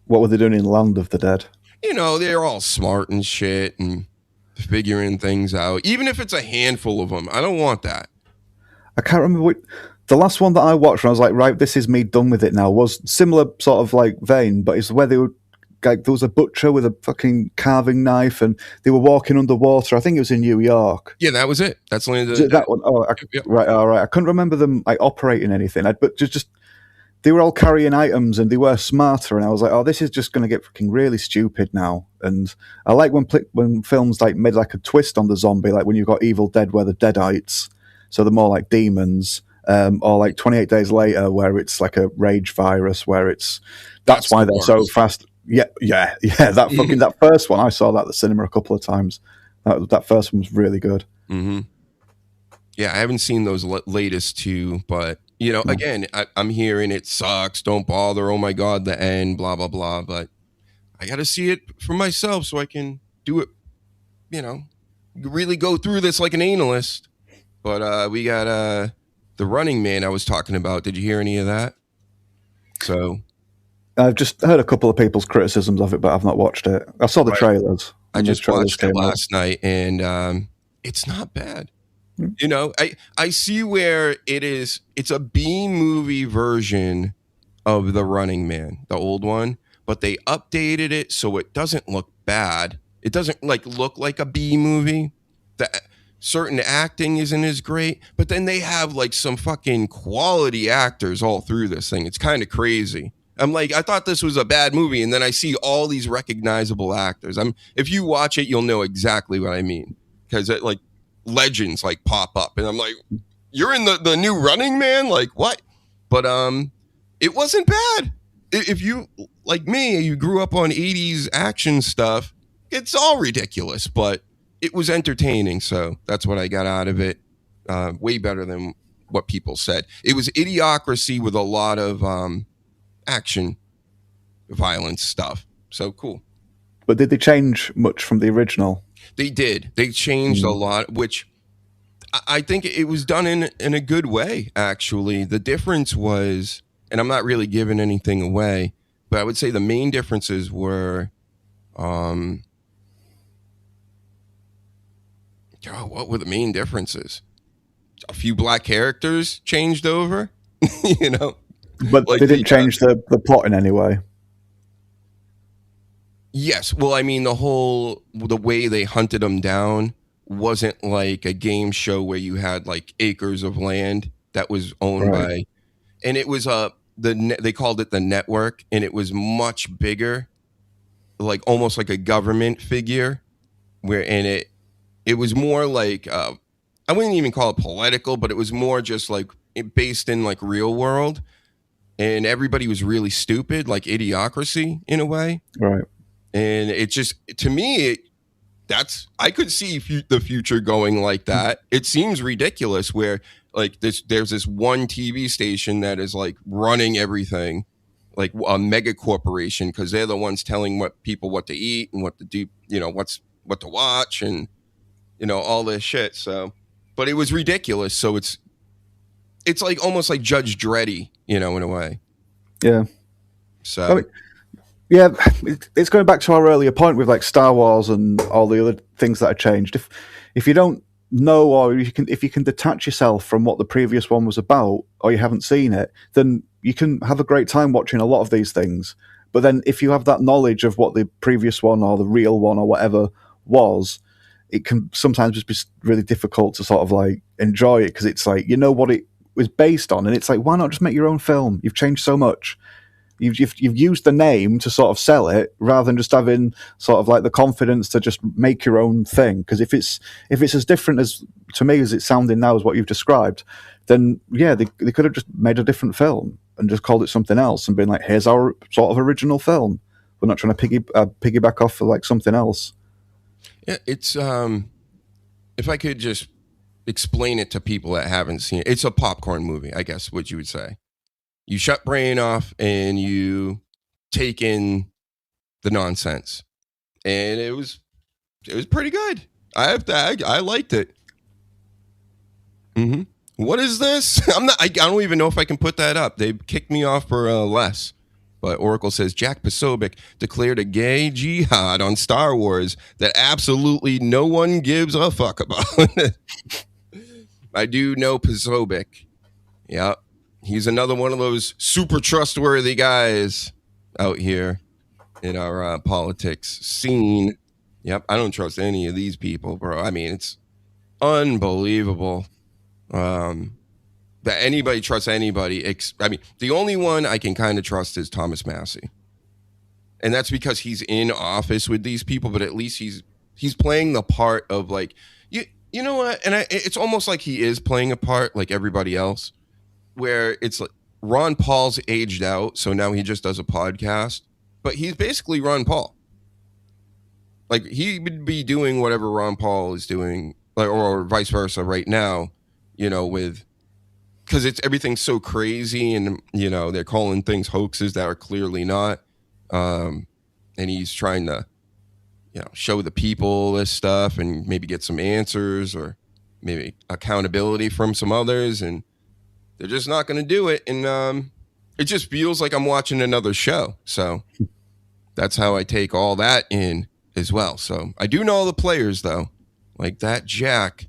E: What were they doing in Land of the Dead?
D: You know, they're all smart and shit and figuring things out. Even if it's a handful of them, I don't want that.
E: I can't remember the last one that I watched, and I was like, right, this is me done with it now, was similar sort of like vein, but it's where they were like, there was a butcher with a fucking carving knife, and they were walking underwater. I think it was in New York.
D: Yeah, that was it. That's
E: that one. Oh, right, all right. I couldn't remember them like operating anything. But just they were all carrying items and they were smarter, and I was like, oh, this is just going to get fucking really stupid now. And I like when films like made like a twist on the zombie, like when you've got Evil Dead where the Deadites, so they're more like demons, or like 28 Days Later where it's like a rage virus, where that's why they're so fast. Yeah. That fucking that first one, I saw that at the cinema a couple of times. That first one was really good.
D: Mm-hmm. Yeah, I haven't seen those latest two, but again, I'm hearing it sucks. Don't bother. Oh my God, the end. Blah blah blah. But I got to see it for myself so I can do it. Really go through this like an analyst. But we got The Running Man I was talking about. Did you hear any of that? So
E: I've just heard a couple of people's criticisms of it, but I've not watched it. I saw the trailers.
D: I just watched it last night, and it's not bad. I see where it's a B movie version of The Running Man, the old one, but they updated it so it doesn't look bad. It doesn't look like a B movie. The certain acting isn't as great, but then they have like some fucking quality actors all through this thing. It's kind of crazy. I'm like, I thought this was a bad movie, and then I see all these recognizable actors. If you watch it, you'll know exactly what I mean, because legends pop up, and I'm like, you're in the new Running Man, like what? But it wasn't bad. If you like me, you grew up on 80s action stuff, it's all ridiculous, but it was entertaining, so that's what I got out of it. Way better than what people said. It was idiocracy with a lot of action violence stuff, so cool.
E: But did they change much from the original?
D: They did. They changed a lot, which I think it was done in a good way, actually. The difference was, and I'm not really giving anything away, but I would say the main differences were, what were the main differences? A few black characters changed over,
E: But they didn't change the plot in any way.
D: Yes. Well, I mean, the way they hunted them down wasn't like a game show where you had like acres of land that was owned by, and it was they called it the network, and it was much bigger, like almost like a government figure, and it was more like I wouldn't even call it political, but it was more just like based in like real world, and everybody was really stupid, like idiocracy in a way,
E: right?
D: And it just, to me, I could see the future going like that. It seems ridiculous where like there's this one TV station that is like running everything, like a mega corporation, because they're the ones telling people what to eat and what to do, what to watch, and all this shit. So, but it was ridiculous. So it's like almost like Judge Dreddy, in a way.
E: Yeah.
D: So.
E: Yeah, it's going back to our earlier point with like Star Wars and all the other things that are changed. If you don't know, or if you can detach yourself from what the previous one was about, or you haven't seen it, then you can have a great time watching a lot of these things. But then if you have that knowledge of what the previous one or the real one or whatever was, it can sometimes just be really difficult to sort of like enjoy it, because it's like, what it was based on, and it's like, why not just make your own film? You've changed so much. You've used the name to sort of sell it, rather than just having sort of like the confidence to just make your own thing. Because if it's as different as, to me, as it's sounding now as what you've described, then yeah, they could have just made a different film and just called it something else and been like, here's our sort of original film. We're not trying to piggyback off of like something else.
D: Yeah, it's if I could just explain it to people that haven't seen it, it's a popcorn movie, I guess what you would say. You shut brain off and you take in the nonsense, and it was pretty good. I liked it. Mm-hmm. What is this? I don't even know if I can put that up. They kicked me off for less. But Oracle says Jack Posobiec declared a gay jihad on Star Wars that absolutely no one gives a fuck about. I do know Posobiec. Yeah. He's another one of those super trustworthy guys out here in our politics scene. Yep, I don't trust any of these people, bro. I mean, it's unbelievable. But that anybody trusts anybody. I mean, the only one I can kind of trust is Thomas Massey. And that's because he's in office with these people, but at least he's playing the part of like, you know what? And it's almost like he is playing a part like everybody else, where it's like Ron Paul's aged out, so now he just does a podcast, but he's basically Ron Paul. Like, he would be doing whatever Ron Paul is doing, like, or vice versa right now, you know, because everything's so crazy, and, you know, they're calling things hoaxes that are clearly not. And he's trying to, you know, show the people this stuff and maybe get some answers or maybe accountability from some others, and they're just not going to do it. And it just feels like I'm watching another show. So that's how I take all that in as well. So I do know all the players, though, like that Jack.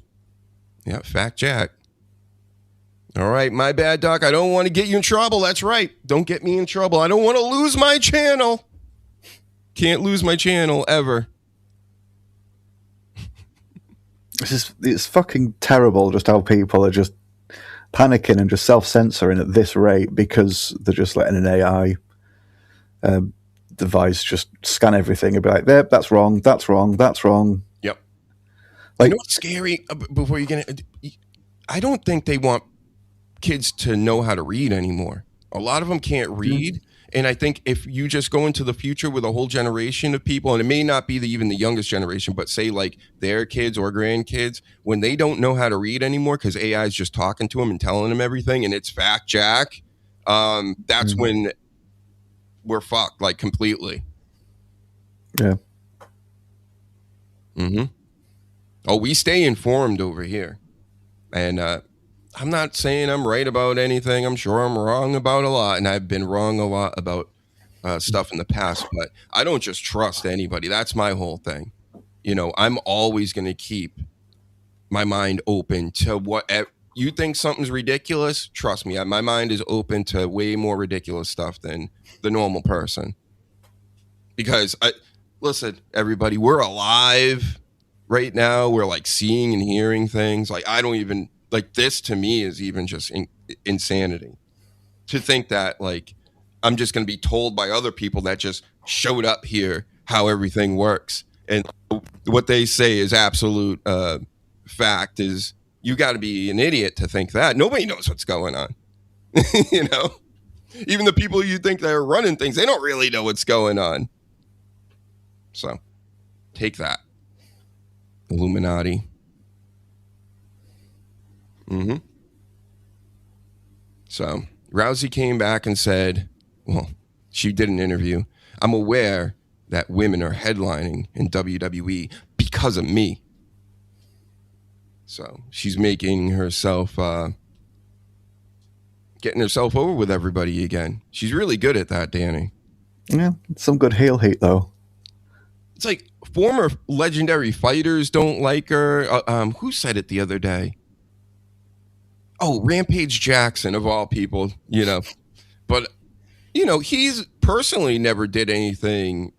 D: Yeah, Fact Jack. All right, my bad, Doc. I don't want to get you in trouble. That's right. Don't get me in trouble. I don't want to lose my channel. Can't lose my channel ever.
E: It's fucking terrible just how people are just panicking and just self-censoring at this rate because they're just letting an AI device just scan everything and be like, there, that's wrong, that's wrong, that's wrong.
D: Yep.
E: Like,
D: you know what's scary? Before you get it, I don't think they want kids to know how to read anymore. A lot of them can't read. And I think if you just go into the future with a whole generation of people, and it may not be even the youngest generation, but say like their kids or grandkids, when they don't know how to read anymore because AI is just talking to them and telling them everything, and it's Fact Jack, that's when we're fucked, like, completely.
E: Yeah.
D: Mm-hmm. Oh, we stay informed over here. And I'm not saying I'm right about anything. I'm sure I'm wrong about a lot, and I've been wrong a lot about stuff in the past, but I don't just trust anybody. That's my whole thing. You know, I'm always going to keep my mind open to what you think something's ridiculous. Trust me, my mind is open to way more ridiculous stuff than the normal person. Because listen, everybody, we're alive right now. We're like seeing and hearing things. Like, I don't even, like, this to me is even just insanity to think that, like, I'm just going to be told by other people that just showed up here how everything works. And what they say is absolute fact. Is you got to be an idiot to think that. Nobody knows what's going on. You know, even the people you think that are running things, they don't really know what's going on. So take that, Illuminati. Mm-hmm. So Rousey came back and said, well, she did an interview. I'm aware that women are headlining in WWE because of me. So she's making herself, getting herself over with everybody again. She's really good at that, Danny.
E: Yeah, some good heel heat, though.
D: It's like former legendary fighters don't like her. Who said it the other day? Oh, Rampage Jackson, of all people, you know. But, you know, he's personally never did anything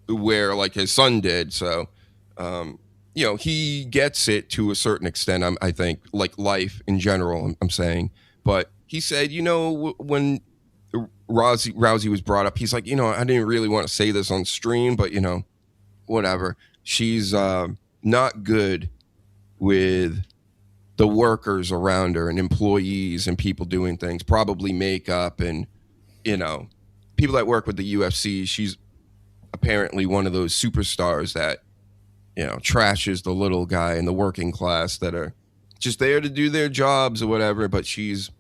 D: where, like, his son did. So, you know, he gets it to a certain extent, I think, like life in general, I'm saying. But he said, you know, when Rousey was brought up, he's like, you know, I didn't really want to say this on stream, but, you know, whatever. She's not good with the workers around her and employees and people doing things, probably makeup and, you know, people that work with the UFC. She's apparently one of those superstars that, you know, trashes the little guy in the working class that are just there to do their jobs or whatever. But she's,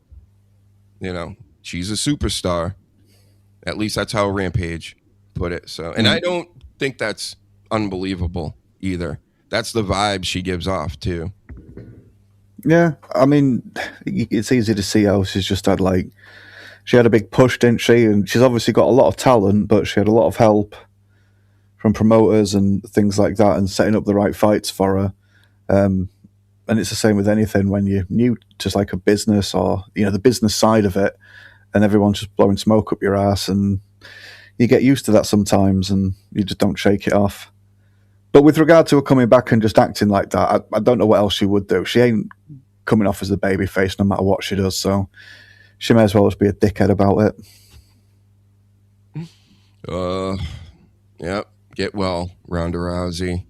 D: you know, she's a superstar. At least that's how Rampage put it. So, and I don't think that's unbelievable either. That's the vibe she gives off too.
E: Yeah, I mean, it's easy to see how she's just had, like, she had a big push, didn't she? And she's obviously got a lot of talent, but she had a lot of help from promoters and things like that and setting up the right fights for her. And it's the same with anything when you're new to, like, a business or, you know, the business side of it, and everyone's just blowing smoke up your ass, and you get used to that sometimes and you just don't shake it off. But with regard to her coming back and just acting like that, I don't know what else she would do. She ain't coming off as a baby face no matter what she does. So she may as well just be a dickhead about it.
D: Yep. Get well, Ronda Rousey.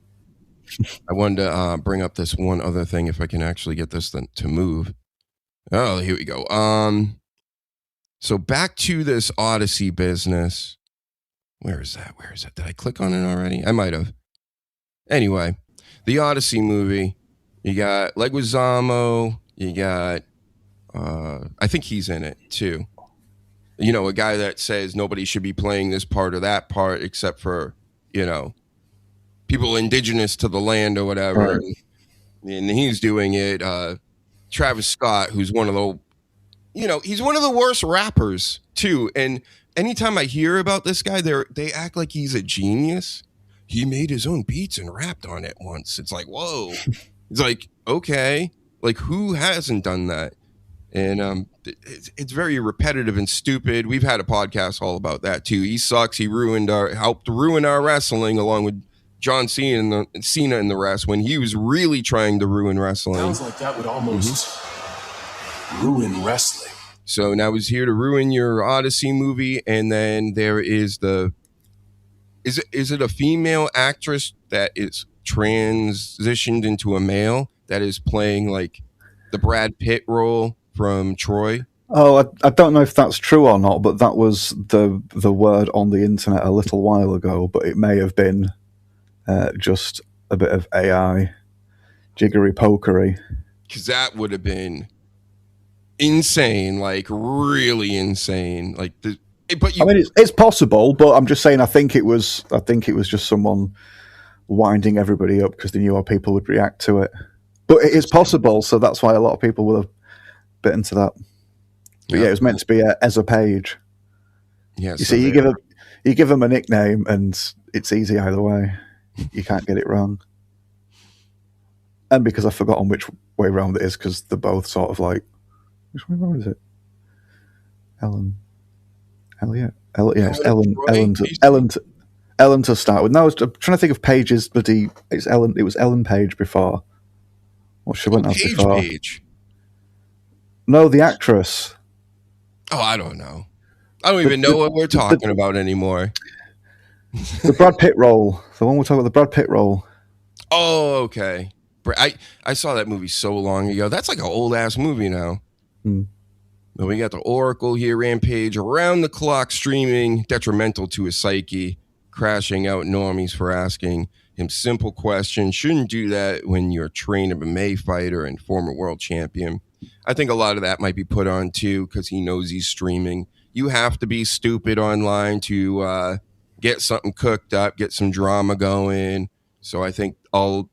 D: I wanted to bring up this one other thing if I can actually get this to move. Oh, here we go. So back to this Odyssey business. Where is that? Did I click on it already? I might have. Anyway, the Odyssey movie. You got Leguizamo. You got, I think he's in it too. You know, a guy that says nobody should be playing this part or that part except for, you know, people indigenous to the land or whatever.
E: Right.
D: And he's doing it. Travis Scott, who's one of the, you know, he's one of the worst rappers too. And anytime I hear about this guy, they act like he's a genius. He made his own beats and rapped on it once. It's like, whoa. It's like, okay, like who hasn't done that? And it's very repetitive and stupid. We've had a podcast all about that too. He sucks. He helped ruin our wrestling along with John Cena and the rest when he was really trying to ruin wrestling.
F: Sounds like that would almost ruin wrestling.
D: So now he's here to ruin your Odyssey movie, and then there is is it a female actress that is transitioned into a male that is playing like the Brad Pitt role from Troy?
E: Oh, I don't know if that's true or not, but that was the word on the internet a little while ago. But it may have been just a bit of AI jiggery pokery.
D: Because that would have been insane, like really insane. Like I mean,
E: it's possible, but I'm just saying. I think it was just someone winding everybody up because they knew how people would react to it. But it is possible, so that's why a lot of people will have bit into that. But yeah, it was meant to be Ezra Page.
D: Yeah,
E: you see, you give them a nickname, and it's easy either way. You can't get it wrong. And because I've forgotten which way round it is, because they're both sort of like, which way round is it? Elliot. Yes, Ellen to start with. No, I'm trying to think of Page's, but it's Ellen. It was Ellen Page before. What she went as before?
D: Page.
E: No, the actress.
D: Oh, I don't know. I don't even know what we're talking about anymore.
E: The Brad Pitt role. The one we're talking about, the Brad Pitt role.
D: Oh, okay. I saw that movie so long ago. That's like an old ass movie now. But we got the Oracle here, Rampage, around the clock streaming, detrimental to his psyche, crashing out normies for asking him simple questions. Shouldn't do that when you're a trained MMA fighter and former world champion. I think a lot of that might be put on too because he knows he's streaming. You have to be stupid online to get something cooked up, get some drama going. So I think I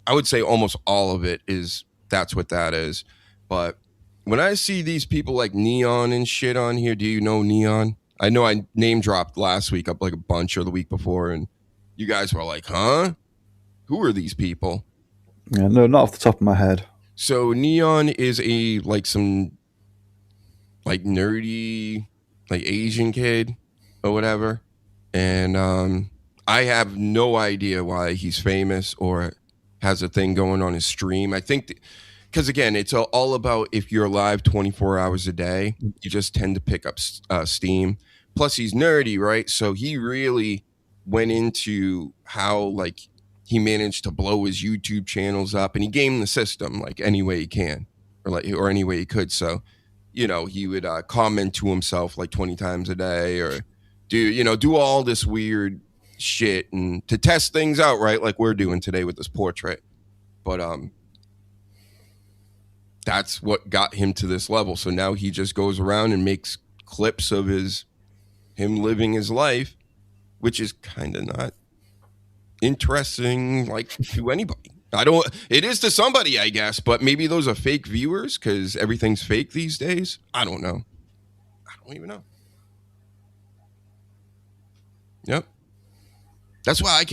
D: would say almost all of it that's what that is. But when I see these people like Neon and shit on here, do you know Neon? I know I name dropped last week up like a bunch or the week before, and you guys were like, huh? Who are these people?
E: Yeah, no, not off the top of my head.
D: So Neon is some nerdy like Asian kid or whatever. And I have no idea why he's famous or has a thing going on his stream. I think because again, it's all about if you're live 24 hours a day, you just tend to pick up steam. Plus he's nerdy, right? So he really went into how like he managed to blow his YouTube channels up, and he gamed the system like any way he can or any way he could. So, you know, he would comment to himself like 20 times a day or do all this weird shit and to test things out, right? Like we're doing today with this portrait. But that's what got him to this level. So now he just goes around and makes clips of him living his life, which is kind of not interesting like to anybody. It is to somebody, I guess, but maybe those are fake viewers because everything's fake these days. I don't know. I don't even know. Yep. That's why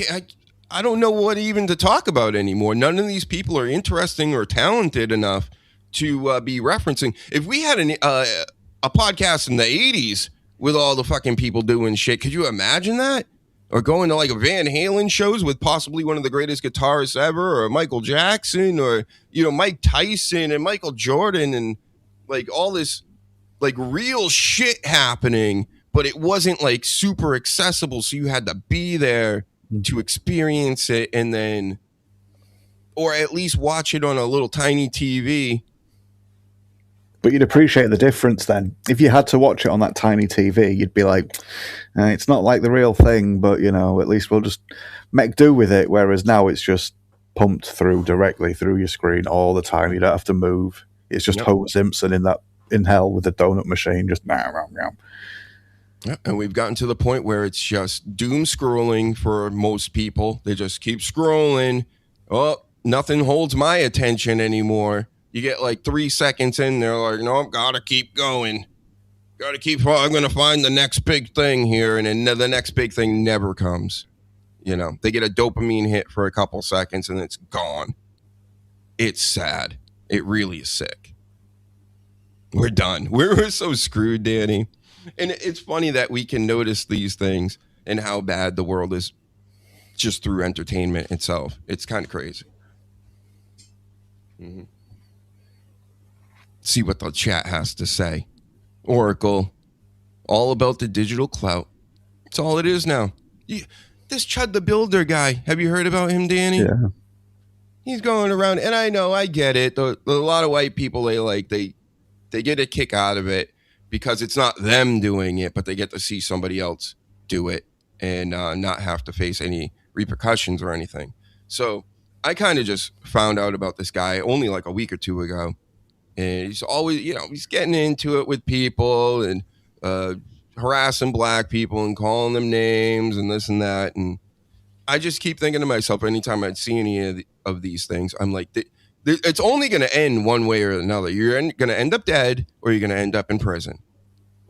D: I don't know what even to talk about anymore. None of these people are interesting or talented enough to be referencing. If we had a podcast in the 80s with all the fucking people doing shit, could you imagine that? or going to like a Van Halen shows with possibly one of the greatest guitarists ever, or Michael Jackson, or, you know, Mike Tyson and Michael Jordan, and like all this like real shit happening, but it wasn't like super accessible. So you had to be there to experience it, and then, or at least watch it on a little tiny TV.
E: But you'd appreciate the difference then. If you had to watch it on that tiny TV, you'd be like, it's not like the real thing, but, you know, at least we'll just make do with it. Whereas now it's just pumped through directly through your screen all the time. You don't have to move. It's just Homer Simpson in hell with a donut machine, just meow, meow, meow.
D: Yeah, and we've gotten to the point where it's just doom scrolling for most people. They just keep scrolling. Oh, nothing holds my attention anymore. You get like 3 seconds in, they're like, no, gotta keep going. I'm gonna find the next big thing here, and then the next big thing never comes. You know, they get a dopamine hit for a couple seconds and it's gone. It's sad. It really is sick. We're done. We're so screwed, Danny. And it's funny that we can notice these things and how bad the world is just through entertainment itself. It's kind of crazy. Mm-hmm. See what the chat has to say. Oracle, all about the digital clout. It's all it is now. This Chud the Builder guy, have you heard about him, Danny?
E: Yeah.
D: He's going around, and I know, I get it. A lot of white people, they get a kick out of it because it's not them doing it, but they get to see somebody else do it and not have to face any repercussions or anything. So I kind of just found out about this guy only like a week or two ago. And he's always, you know, he's getting into it with people and harassing black people and calling them names and this and that. And I just keep thinking to myself, anytime I'd see any of these things, I'm like, it's only going to end one way or another. You're going to end up dead, or you're going to end up in prison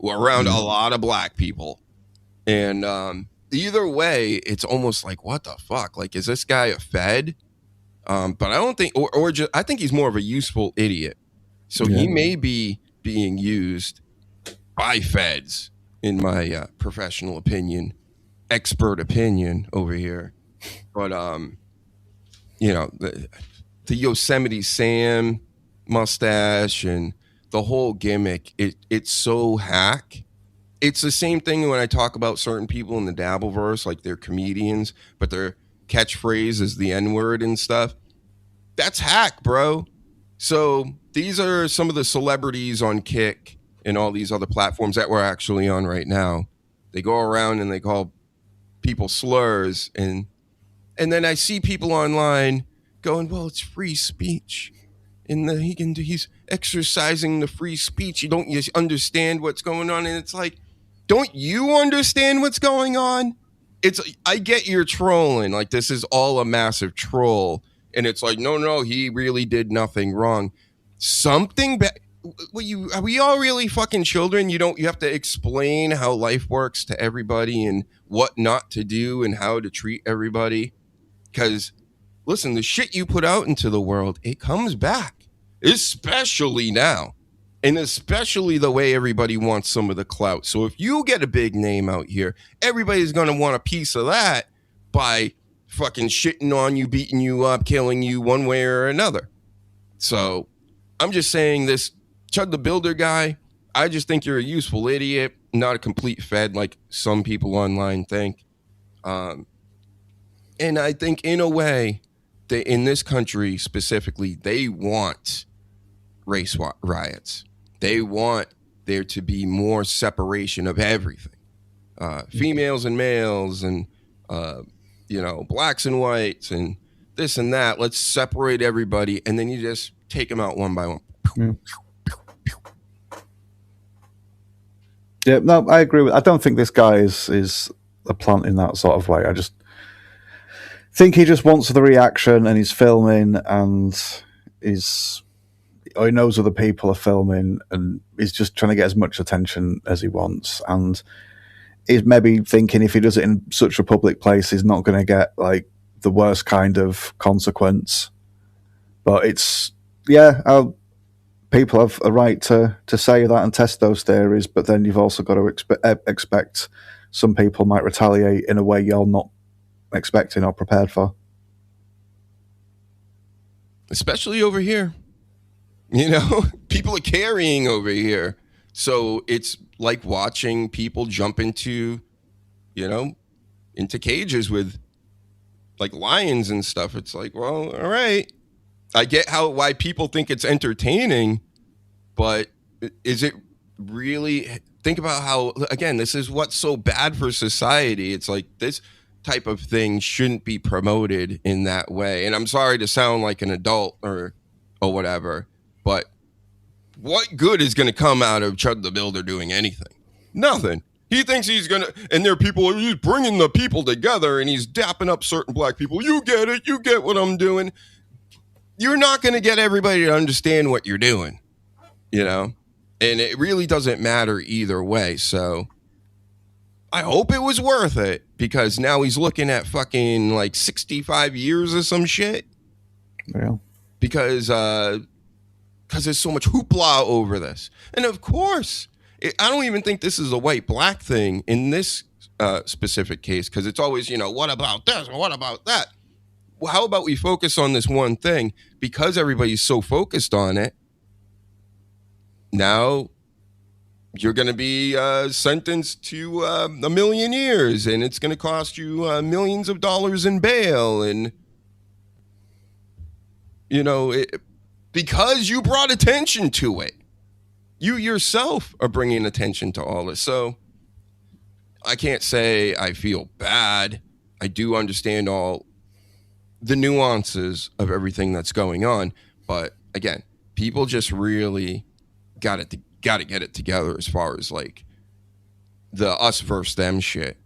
D: around a lot of black people. And either way, it's almost like, what the fuck? Like, is this guy a fed? But I don't think, or just, I think he's more of a useful idiot. So he may be being used by feds, in my professional opinion, expert opinion over here. But, you know, the Yosemite Sam mustache and the whole gimmick, it's so hack. It's the same thing when I talk about certain people in the Dabbleverse, like they're comedians, but their catchphrase is the N-word and stuff. That's hack, bro. So these are some of the celebrities on Kick and all these other platforms that we're actually on right now. They go around and they call people slurs, and then I see people online going, well, it's free speech. And he's exercising the free speech. You understand what's going on. And it's like, don't you understand what's going on? I get you're trolling. Like, this is all a massive troll. And it's like, no, he really did nothing wrong. Something bad. Are we all really fucking children? You have to explain how life works to everybody and what not to do and how to treat everybody. Because, listen, the shit you put out into the world, it comes back, especially now. And especially the way everybody wants some of the clout. So if you get a big name out here, everybody's going to want a piece of that by fucking shitting on you, beating you up, killing you one way or another. So I'm just saying, this Chud the Builder guy, I just think you're a useful idiot, not a complete fed like some people online think. And I think in a way that in this country specifically, they want race riots. They want there to be more separation of everything. Females and males and, blacks and whites and this and that. Let's separate everybody. And then you just take them out one by one.
E: Yeah, no, I agree I don't think this guy is a plant in that sort of way. I just think he just wants the reaction, and he's filming, and he knows other people are filming, and he's just trying to get as much attention as he wants. And he's maybe thinking if he does it in such a public place, he's not going to get like the worst kind of consequence. But people have a right to say that and test those theories, but then you've also got to expect some people might retaliate in a way you're not expecting or prepared for.
D: Especially over here. People are carrying over here. So it's like watching people jump into cages with like lions and stuff. It's like, well, all right. I get why people think it's entertaining, but is it really? Think about how, again, this is what's so bad for society. It's like this type of thing shouldn't be promoted in that way. And I'm sorry to sound like an adult or whatever, but what good is going to come out of Chud the Builder doing anything? Nothing. He thinks he's going to, and there are people, he's bringing the people together and he's dapping up certain black people. You get it. You get what I'm doing. You're not going to get everybody to understand what you're doing, and it really doesn't matter either way. So I hope it was worth it, because now he's looking at fucking like 65 years or some shit.
E: Yeah.
D: Because there's so much hoopla over this. And of course, I don't even think this is a white-black thing in this specific case, because it's always, what about this or what about that? Well, how about we focus on this one thing? Because everybody's so focused on it, now you're going to be sentenced to 1 million years, and it's going to cost you millions of dollars in bail. And, because you brought attention to it. You yourself are bringing attention to all this. So I can't say I feel bad. I do understand all the nuances of everything that's going on. But again, people just really got to get it together as far as like the us versus them shit.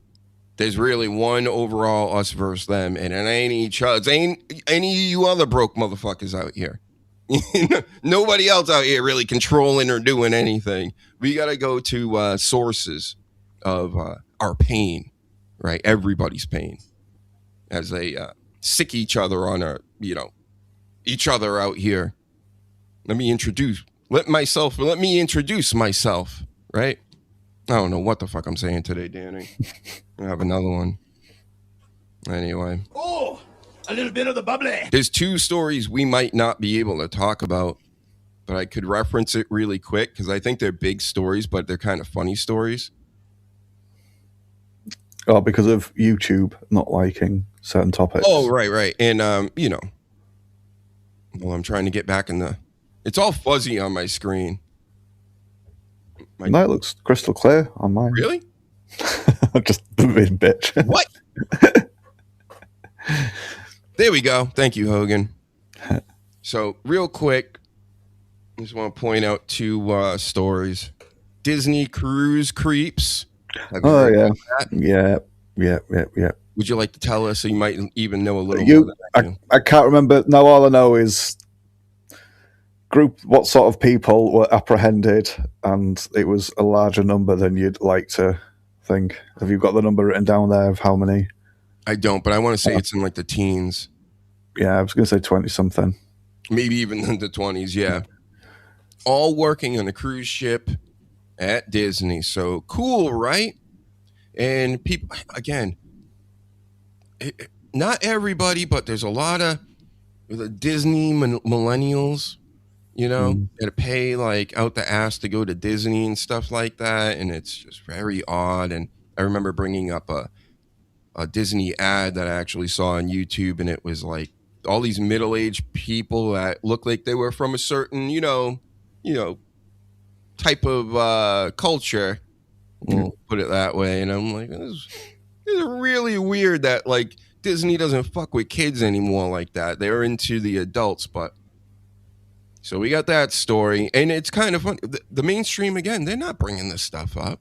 D: There's really one overall us versus them, and it ain't each other. It ain't any of you other broke motherfuckers out here. Nobody else out here really controlling or doing anything. We got to go to sources of our pain, right? Everybody's pain, as they sick each other on each other out here. Let me introduce myself, right? I don't know what the fuck I'm saying today, Danny. I have another one. Anyway.
F: Oh, a little bit of the bubbly.
D: There's two stories we might not be able to talk about, but I could reference it really quick because I think they're big stories, but they're kind of funny stories.
E: Oh, because of YouTube not liking certain topics.
D: Oh, right. And, well, I'm trying to get back in it's all fuzzy on my screen.
E: No, it looks crystal clear on mine.
D: Really?
E: I'm just being bitch.
D: What? There we go. Thank you, Hogan. So, real quick, I just want to point out two stories. Disney cruise creeps.
E: Oh, yeah. Yeah.
D: Would you like to tell us, so you might even know a little more than
E: I can't remember. No, all I know is what sort of people were apprehended, and it was a larger number than you'd like to think. Have you got the number written down there of how many?
D: I don't, but I want to say it's in like the teens.
E: Yeah, I was going to say 20-something.
D: Maybe even in the 20s, yeah. All working on a cruise ship at Disney. So cool, right? And people, again, not everybody, but there's a lot of the Disney millennials, that pay like out the ass to go to Disney and stuff like that. And it's just very odd. And I remember bringing up a Disney ad that I actually saw on YouTube, and it was like all these middle-aged people that looked like they were from a certain, type of culture. Put it that way. And I'm like, this is really weird that like Disney doesn't fuck with kids anymore like that. They're into the adults, but so we got that story, and it's kind of funny. The mainstream, again, they're not bringing this stuff up.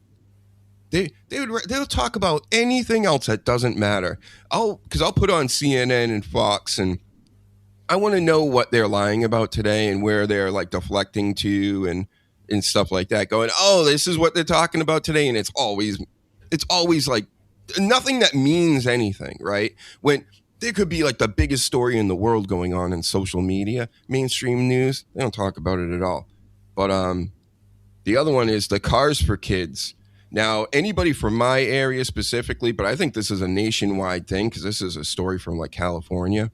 D: They'll talk about anything else that doesn't matter. I'll put on CNN and Fox, and I want to know what they're lying about today and where they're like deflecting to and stuff like that. Going, oh, this is what they're talking about today, and it's always like nothing that means anything, right? When there could be like the biggest story in the world going on in social media, mainstream news, they don't talk about it at all. But the other one is the Cars for Kids. Now, anybody from my area specifically, but I think this is a nationwide thing because this is a story from like California.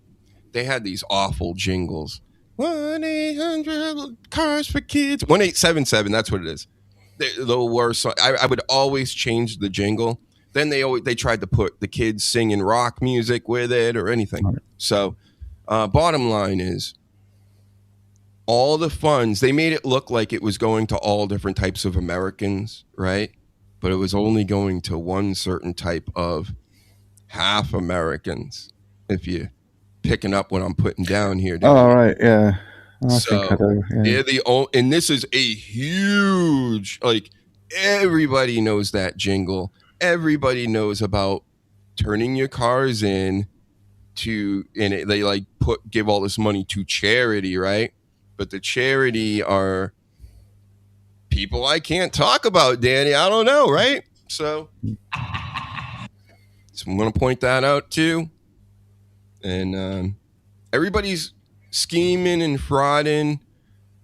D: They had these awful jingles. 1-800 cars for kids. 1877. That's what it is. The worst. I would always change the jingle. Then they tried to put the kids singing rock music with it or anything. So, bottom line is, all the funds, they made it look like it was going to all different types of Americans, right? But it was only going to one certain type of half Americans. If you picking up what I'm putting down here.
E: Oh, all right, yeah. I
D: So
E: think I do. Yeah.
D: and this is a huge, like, everybody knows that jingle. Everybody knows about turning your cars in to, and they like give all this money to charity, right? But the charity are people I can't talk about, Danny. I don't know, right? So I'm going to point that out too. And everybody's scheming and frauding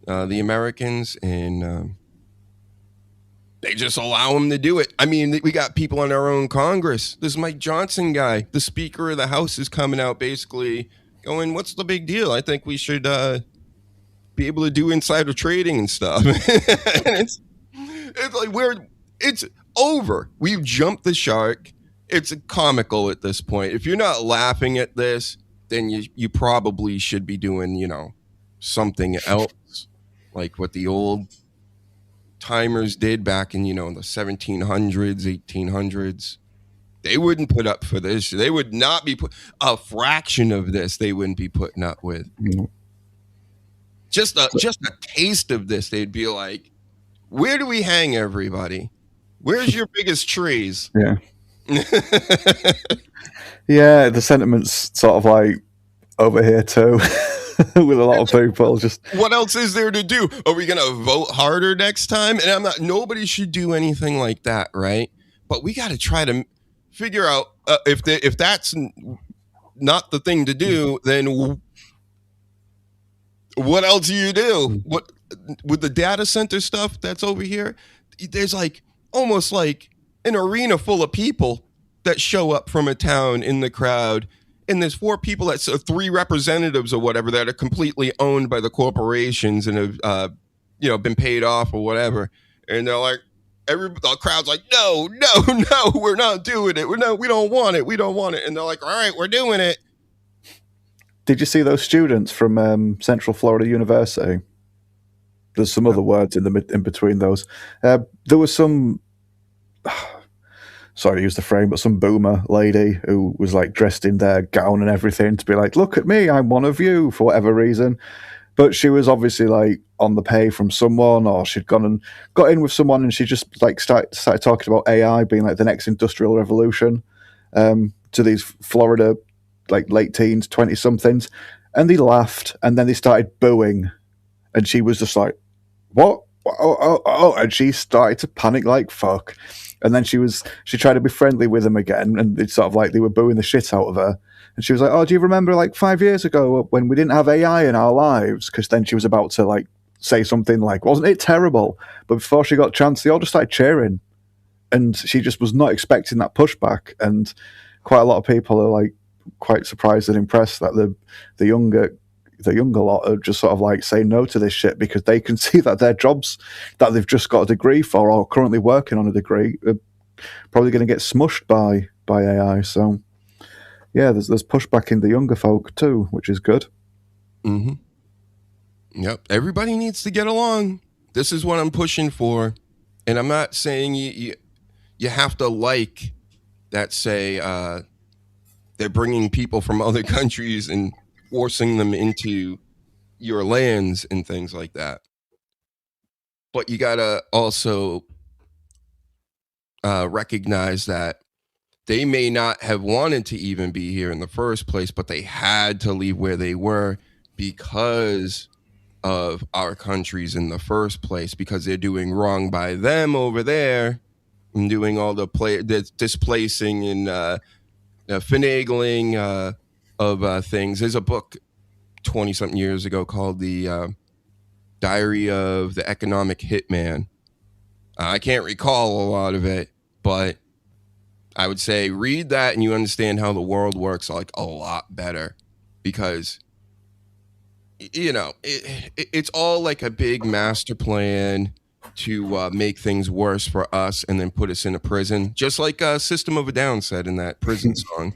D: the Americans, and they just allow them to do it. I mean, we got people in our own Congress. This Mike Johnson guy, the Speaker of the House, is coming out basically going, what's the big deal? I think we should be able to do insider trading and stuff. And it's like it's over. We've jumped the shark. It's comical at this point. If you're not laughing at this, then you probably should be doing, something else, like what the old timers did back in, the 1700s, 1800s. They wouldn't put up for this. They would not be a fraction of this. They wouldn't be putting up with. Mm-hmm. Just a taste of this, they'd be like, where do we hang everybody? Where's your biggest trees?
E: Yeah. Yeah, the sentiment's sort of like over here too. With a lot of people. Just
D: what else is there to do? Are we gonna vote harder next time? And nobody should do anything like that, right? But we got to try to figure out if that's not the thing to do, then what else do you do? What with the data center stuff that's over here? There's like almost like an arena full of people that show up from a town in the crowd. And there's 4 people, that's 3 representatives or whatever that are completely owned by the corporations and have, been paid off or whatever. And they're like, the crowd's like, no, we're not doing it. We don't want it. We don't want it. And they're like, all right, we're doing it.
E: Did you see those students from Central Florida University? There's some other words in between those. There was some. Sorry to use the frame, but some boomer lady who was like dressed in their gown and everything to be like, look at me, I'm one of you, for whatever reason. But she was obviously like on the pay from someone, or she'd gone and got in with someone, and she just like started talking about AI being like the next industrial revolution to these Florida like late teens, 20 somethings. And they laughed, and then they started booing. And she was just like, what? Oh, and she started to panic like fuck. And then she tried to be friendly with them again, and it's sort of like they were booing the shit out of her. And she was like, oh, do you remember like 5 years ago when we didn't have AI in our lives? Because then she was about to like say something like, wasn't it terrible? But before she got a chance, they all just started cheering. And she just was not expecting that pushback. And quite a lot of people are like quite surprised and impressed that the younger lot are just sort of like saying no to this shit, because they can see that their jobs that they've just got a degree for or currently working on a degree are probably going to get smushed by AI. So yeah, there's pushback in the younger folk too, which is good.
D: Mm-hmm. Yep. Everybody needs to get along. This is what I'm pushing for. And I'm not saying you have to like that, say they're bringing people from other countries and forcing them into your lands and things like that. But you gotta also recognize that they may not have wanted to even be here in the first place, but they had to leave where they were because of our countries in the first place, because they're doing wrong by them over there and doing all the displacing and finagling of things. There's a book 20-something years ago called The Diary of the Economic Hitman. I can't recall a lot of it, but I would say read that and you understand how the world works like a lot better, because it's all like a big master plan to make things worse for us and then put us in a prison, just like System of a Down said in that prison song.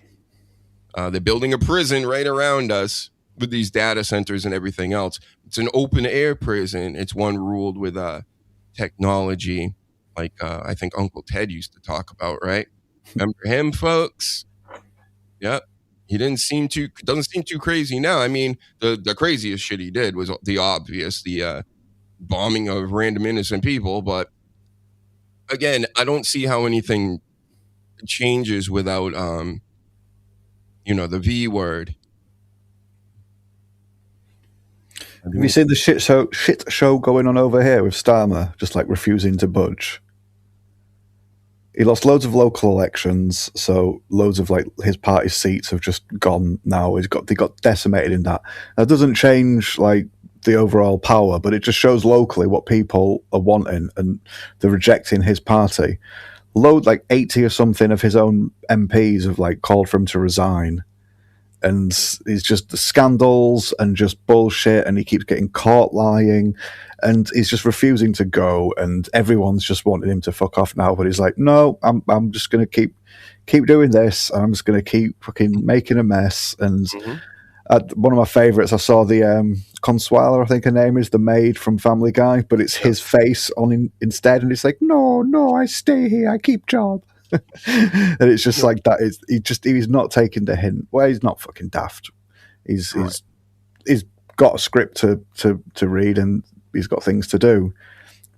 D: They're building a prison right around us with these data centers and everything else. It's an open air prison. It's one ruled with technology, like I think Uncle Ted used to talk about, right? Remember him, folks? Yep. He doesn't seem too crazy now. I mean, the craziest shit he did was the obvious, the bombing of random innocent people. But again, I don't see how anything changes without the V word.
E: Have you seen the shit show going on over here with Starmer just like refusing to budge? He lost loads of local elections, so loads of like his party's seats have just gone now. They got decimated in that. That doesn't change like the overall power, but it just shows locally what people are wanting, and they're rejecting his party. Like 80 or something of his own MPs have like called for him to resign. And it's just the scandals and just bullshit, and he keeps getting caught lying, and he's just refusing to go, and everyone's just wanting him to fuck off now. But he's like, no, I'm just going to keep doing this, and I'm just going to keep fucking making a mess. And one of my favourites, I saw the Consuela, I think her name is, the maid from Family Guy, but it's his face on instead, and it's like, no, I stay here, I keep job. And it's just like that. He's not taking the hint. Well, he's not fucking daft. He's got a script to read, and he's got things to do.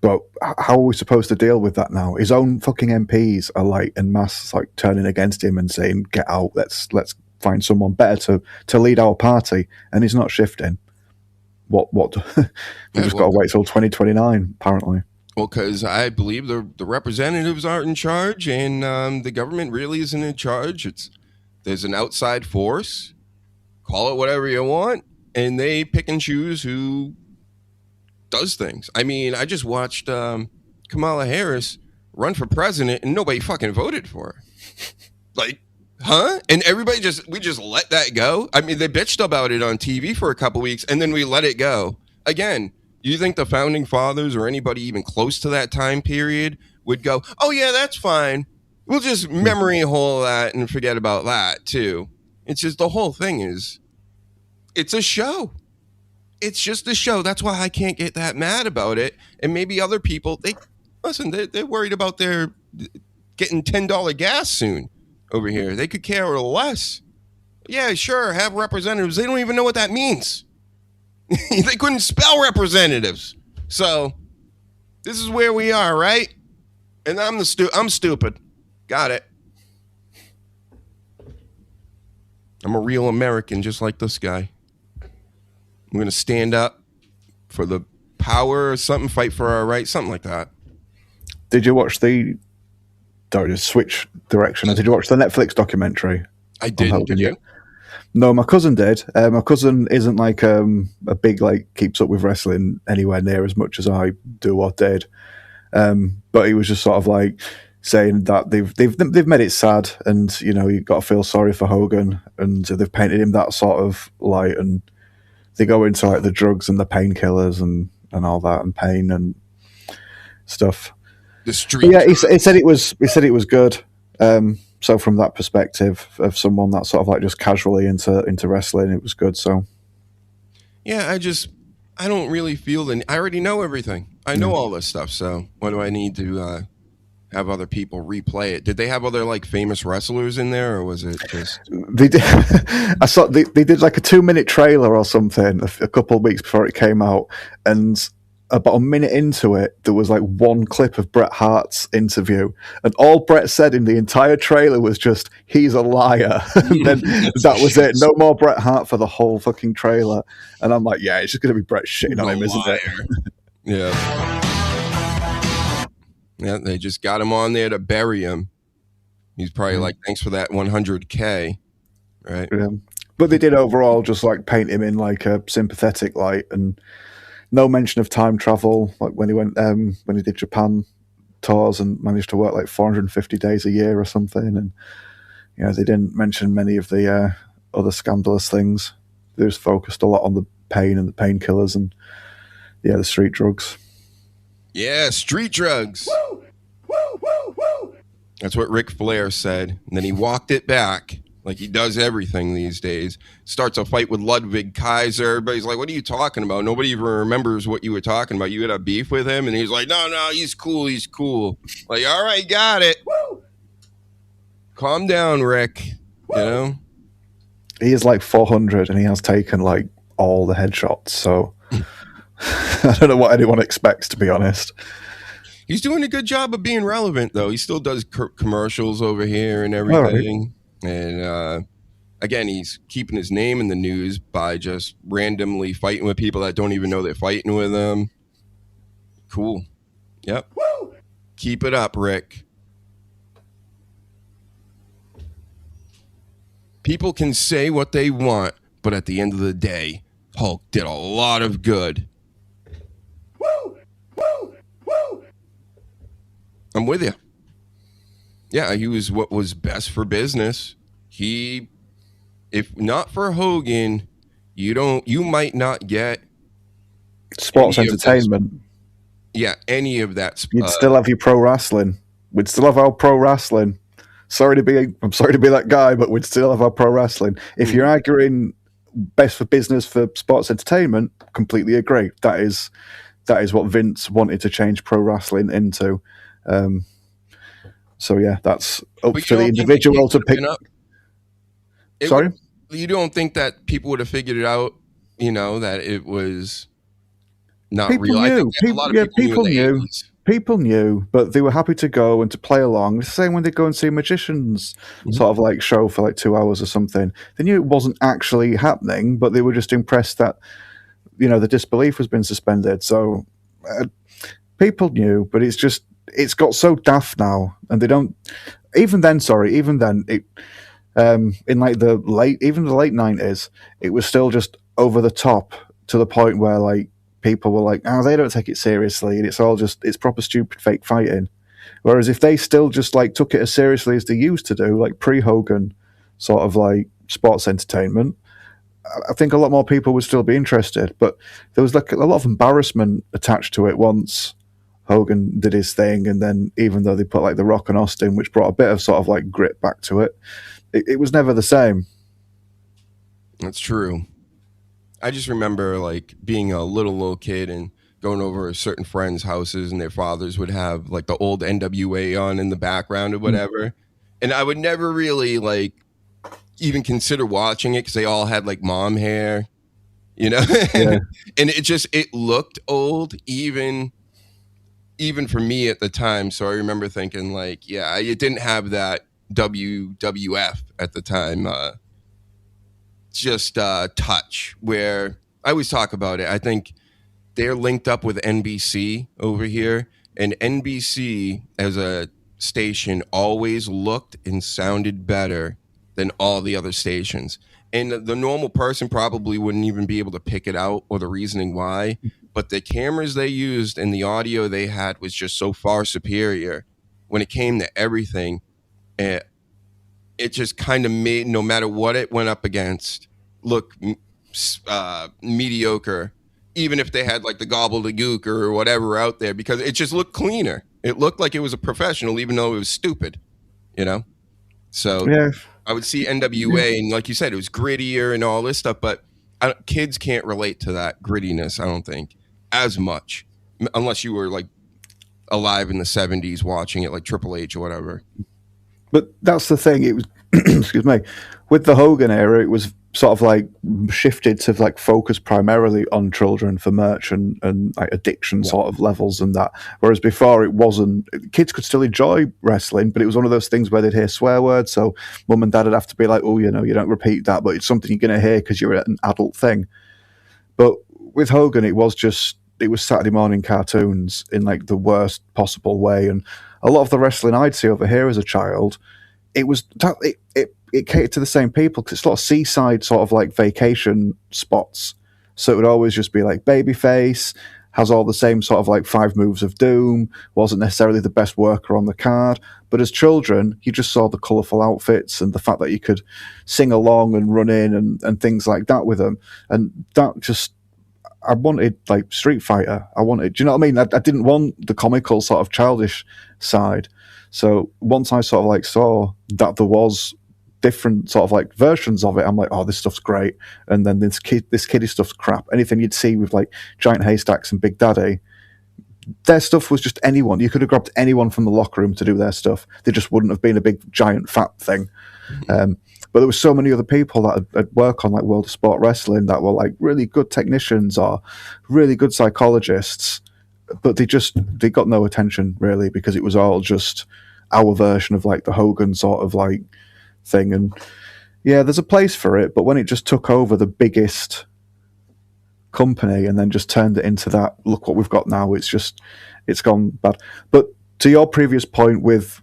E: But how are we supposed to deal with that now? His own fucking MPs are like en masse like turning against him and saying, "Get out! Let's find someone better to lead our party." And he's not shifting. What? We've just got to wait till 2029, apparently.
D: Well, because I believe the representatives aren't in charge, and the government really isn't in charge. There's an outside force, call it whatever you want, and they pick and choose who does things. I mean, I just watched Kamala Harris run for president, and nobody fucking voted for her. Like, huh? And we just let that go? I mean, they bitched about it on TV for a couple weeks, and then we let it go. Again, you think the founding fathers or anybody even close to that time period would go, oh, yeah, that's fine. We'll just memory hole that and forget about that, too. It's just the whole thing it's a show. It's just a show. That's why I can't get that mad about it. And maybe other people, they're worried about their getting $10 gas soon over here. They could care less. Yeah, sure, have representatives. They don't even know what that means. They couldn't spell representatives. So this is where we are, right? And I'm stupid. Got it. I'm a real American, just like this guy. I'm going to stand up for the power or something, fight for our rights, something like that.
E: Did you watch just switch direction. Did you watch the Netflix documentary?
D: I did. Did you?
E: No, my cousin did. My cousin isn't like a big keeps up with wrestling anywhere near as much as I do or did. But he was just sort of like saying that they've made it sad, and you've got to feel sorry for Hogan, and they've painted him that sort of light, and they go into like the drugs and the painkillers and all that, and pain and stuff.
D: The street.
E: Yeah, he said it was good. So from that perspective of someone that's sort of like just casually into wrestling, it was good. So
D: yeah, I don't really feel I already know everything. I know all this stuff. So why do I need to have other people replay it? Did they have other famous wrestlers in there, or was it just
E: they did? I saw they did like a 2-minute trailer or something a couple of weeks before it came out, and about a minute into it, there was like one clip of Bret Hart's interview, and all Bret said in the entire trailer was just, "He's a liar." And then that was it. No more Bret Hart for the whole fucking trailer. And I'm like, yeah, it's just going to be Bret shitting on him, isn't it?
D: Yeah. Yeah, they just got him on there to bury him. He's probably like, thanks for that $100K, right?
E: Yeah. But they did overall just like paint him in like a sympathetic light, and no mention of time travel, like when he went when he did Japan tours and managed to work like 450 days a year or something. And they didn't mention many of the other scandalous things. They just focused a lot on the pain and the painkillers and the street drugs.
D: Yeah, street drugs. Woo! Woo, woo, woo. That's what Ric Flair said. And then he walked it back like he does everything these days. Starts a fight with Ludwig Kaiser. Everybody's like, what are you talking about? Nobody even remembers what you were talking about. You had a beef with him? And he's like, no, he's cool. He's cool. Like, all right, got it. Woo! Calm down, Rick. Woo!
E: He is like 400 and he has taken like all the headshots. So I don't know what anyone expects, to be honest.
D: He's doing a good job of being relevant, though. He still does commercials over here and everything. Right. And again, he's keeping his name in the news by just randomly fighting with people that don't even know they're fighting with him. Cool. Yep. Woo! Keep it up, Rick. People can say what they want, but at the end of the day, Hulk did a lot of good. Woo! Woo! Woo! I'm with you. Yeah, he was what was best for business. If not for Hogan, you might not get
E: sports entertainment.
D: Any of that.
E: You'd still have your pro wrestling. We'd still have our pro wrestling. I'm sorry to be that guy, but we'd still have our pro wrestling. If you're arguing best for business for sports entertainment, completely agree. That is what Vince wanted to change pro wrestling into. So yeah, that's up to the individual to pick up. Sorry?
D: You don't think that people would have figured it out, that it was not
E: people
D: real?
E: Knew.
D: I think a lot of people knew.
E: People knew, but they were happy to go and to play along. It's the same when they go and see a magician's sort of like show for like 2 hours or something. They knew it wasn't actually happening, but they were just impressed that, the disbelief has been suspended. So people knew, but it's got so daft now, and they don't. Even then, it in like the late 90s, it was still just over the top to the point where like people were like, they don't take it seriously, and it's proper stupid fake fighting. Whereas if they still just like took it as seriously as they used to do, like pre-Hogan sort of like sports entertainment, I think a lot more people would still be interested. But there was like a lot of embarrassment attached to it once Hogan did his thing, and then even though they put like The Rock and Austin, which brought a bit of sort of like grit back to it, it was never the same.
D: That's true. I just remember like being a little kid and going over to certain friends' houses, and their fathers would have like the old NWA on in the background or whatever. And I would never really like even consider watching it because they all had like mom hair, Yeah. And it looked old even for me at the time. So I remember thinking like, it didn't have that WWF at the time. Touch where I always talk about it. I think they're linked up with NBC over here, and NBC as a station always looked and sounded better than all the other stations. And the normal person probably wouldn't even be able to pick it out or the reasoning why, but the cameras they used and the audio they had was just so far superior when it came to everything. It just kind of made, no matter what it went up against, look mediocre, even if they had like the gobbledygook or whatever out there, because it just looked cleaner. It looked like it was a professional, even though it was stupid, So yeah. I would see NWA, and like you said, it was grittier and all this stuff, but kids can't relate to that grittiness, I don't think, as much, unless you were like alive in the 70s watching it, like Triple H or whatever.
E: But that's the thing. It was, excuse me, with the Hogan era, it was sort of like shifted to like focus primarily on children for merch and like addiction sort of levels and that. Whereas before it wasn't. Kids could still enjoy wrestling, but it was one of those things where they'd hear swear words. So mum and dad would have to be like, oh, you don't repeat that, but it's something you're going to hear because you're an adult thing. But with Hogan, it was Saturday morning cartoons in like the worst possible way. And a lot of the wrestling I'd see over here as a child, it catered to the same people because it's a lot of seaside sort of like vacation spots. So it would always just be like Babyface, has all the same sort of like 5 moves of doom, wasn't necessarily the best worker on the card. But as children, you just saw the colourful outfits and the fact that you could sing along and run in and things like that with them. And that just, I wanted like Street Fighter. Do you know what I mean? I didn't want the comical sort of childish side. So once I sort of like saw that there was different sort of like versions of it, I'm like, oh, this stuff's great. And then this kiddie stuff's crap. Anything you'd see with like Giant Haystacks and Big Daddy, their stuff was just anyone. You could have grabbed anyone from the locker room to do their stuff. They just wouldn't have been a big giant fat thing. But there were so many other people that had work on like World of Sport Wrestling that were like really good technicians or really good psychologists, but they got no attention really because it was all just our version of like the Hogan sort of like thing. And yeah, there's a place for it, but when it just took over the biggest company and then just turned it into that, look what we've got now, it's gone bad. But to your previous point with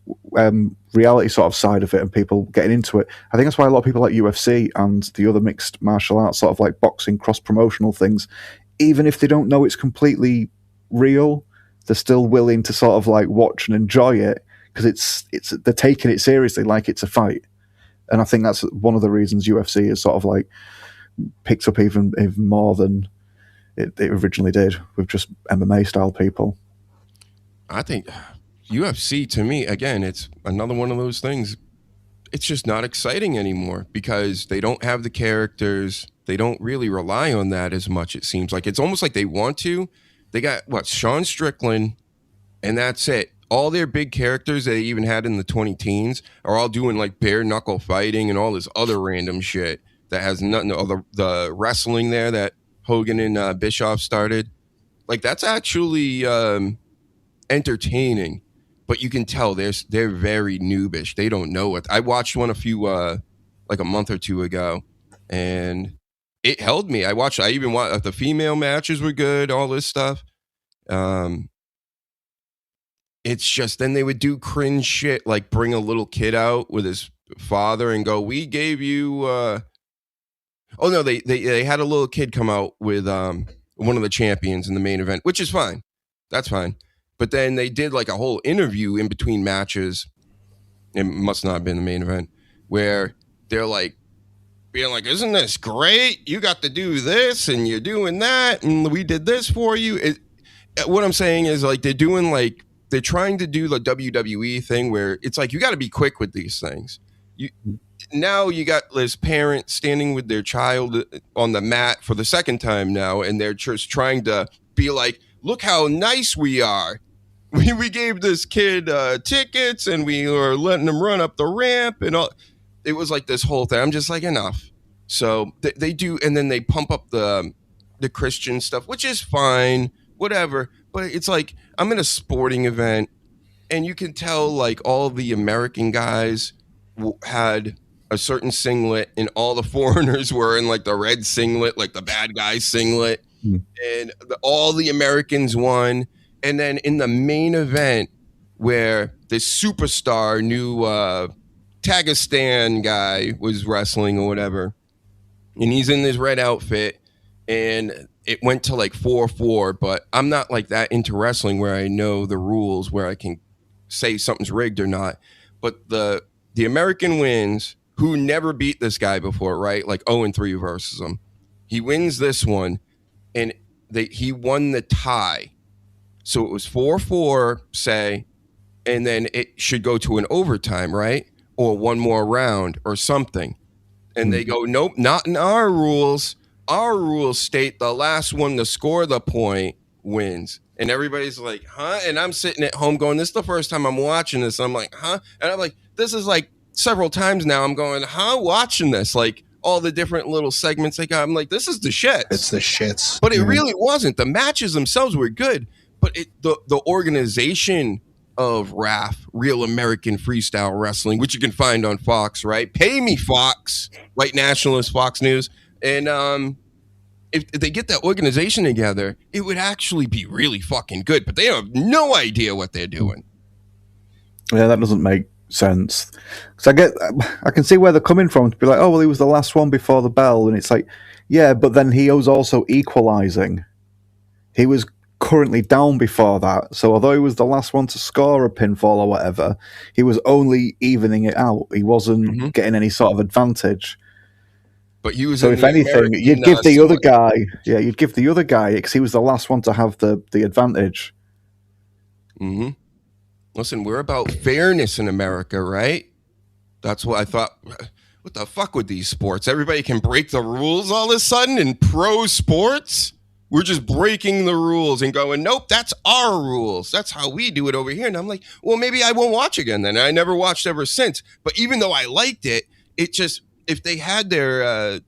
E: reality sort of side of it and people getting into it, I think that's why a lot of people like UFC and the other mixed martial arts sort of like boxing cross-promotional things, even if they don't know it's completely real, they're still willing to sort of like watch and enjoy it because they're taking it seriously like it's a fight. And I think that's one of the reasons UFC is sort of like picked up even more than it originally did with just MMA style people.
D: I think UFC, to me, again, it's another one of those things. It's just not exciting anymore because they don't have the characters. They don't really rely on that as much, it seems like. It's almost like they want to. They got, Sean Strickland, and that's it. All their big characters they even had in the 20 teens are all doing like bare knuckle fighting and all this other random shit that has nothing to the wrestling there that Hogan and Bischoff started. Like, that's actually entertaining. But you can tell they're very noobish. They don't know what. I watched one like a month or two ago, and it held me. I even watched the female matches were good. All this stuff. It's just then they would do cringe shit like bring a little kid out with his father and go, "We gave you." Oh no, they had a little kid come out with one of the champions in the main event, which is fine. That's fine. But then they did like a whole interview in between matches. It must not have been the main event where they're like being like, "Isn't this great? You got to do this and you're doing that. And we did this for you." What I'm saying is like, they're trying to do the WWE thing where it's like, you got to be quick with these things. Now you got this parent standing with their child on the mat for the second time now. And they're just trying to be like, look how nice we are. We gave this kid tickets and we were letting him run up the ramp and all. It was like this whole thing. I'm just like, enough. So they do, and then they pump up the Christian stuff, which is fine, whatever. But it's like, I'm in a sporting event, and you can tell like all the American guys had a certain singlet, and all the foreigners were in like the red singlet, like the bad guy singlet, and all the Americans won. And then in the main event, where this superstar new Dagestan guy was wrestling or whatever, and he's in this red outfit, and it went to like 4-4, but I'm not like that into wrestling where I know the rules where I can say something's rigged or not. But the American wins, who never beat this guy before, right? Like 0-3 versus him. He wins this one, and he won the tie. So it was 4-4, say, and then it should go to an overtime, right? Or one more round or something. And they go, nope, not in our rules. Our rules state the last one to score the point wins. And everybody's like, huh? And I'm sitting at home going, this is the first time I'm watching this. I'm like, huh? And I'm like, this is like several times now I'm going, huh? Watching this, like all the different little segments they got. I'm like, this is the shits.
G: It's the shits.
D: But it really wasn't. The matches themselves were good. But the organization of RAF, Real American Freestyle Wrestling, which you can find on Fox, right? Pay me, Fox, white nationalist Fox News. And if they get that organization together, it would actually be really fucking good. But they have no idea what they're doing.
E: Yeah, that doesn't make sense. Because I can see where they're coming from to be like, oh, well, he was the last one before the bell. And it's like, yeah, but then he was also equalizing. He was currently down before that. So although he was the last one to score a pinfall or whatever, he was only evening it out. He wasn't getting any sort of advantage.
D: But he was
E: So
D: in
E: if
D: the
E: anything,
D: American,
E: you'd give the other
D: semi.
E: guy, you'd give the other guy, because he was the last one to have the advantage.
D: Mm-hmm. Listen, we're about fairness in America, right? That's what I thought. What the fuck with these sports? Everybody can break the rules all of a sudden in pro sports? We're just breaking the rules and going, nope, that's our rules. That's how we do it over here. And I'm like, well, maybe I won't watch again then. I never watched ever since. But even though I liked it, it just, if they had their,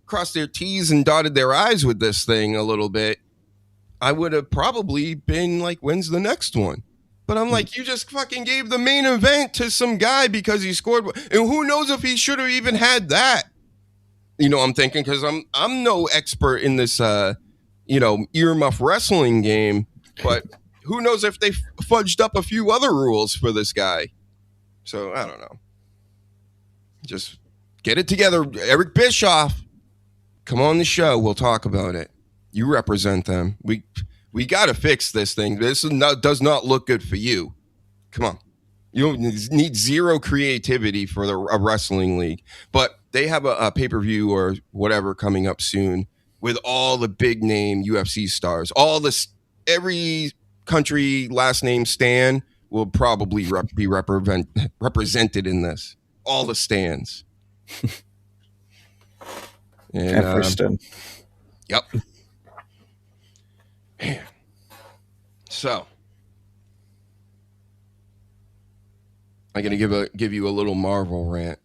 D: crossed their T's and dotted their I's with this thing a little bit, I would have probably been like, when's the next one? But I'm like, you just fucking gave the main event to some guy because he scored. And who knows if he should have even had that? I'm thinking, because I'm no expert in this, earmuff wrestling game. But who knows if they fudged up a few other rules for this guy. So I don't know. Just get it together. Eric Bischoff, come on the show. We'll talk about it. You represent them. We got to fix this thing. This does not look good for you. Come on. You need zero creativity for a wrestling league. But they have a pay-per-view or whatever coming up soon with all the big name UFC stars. Every country last name Stan will probably be represented in this. All the Stans.
E: Every Stan.
D: Yep. Man. So, I'm going to give you a little Marvel rant,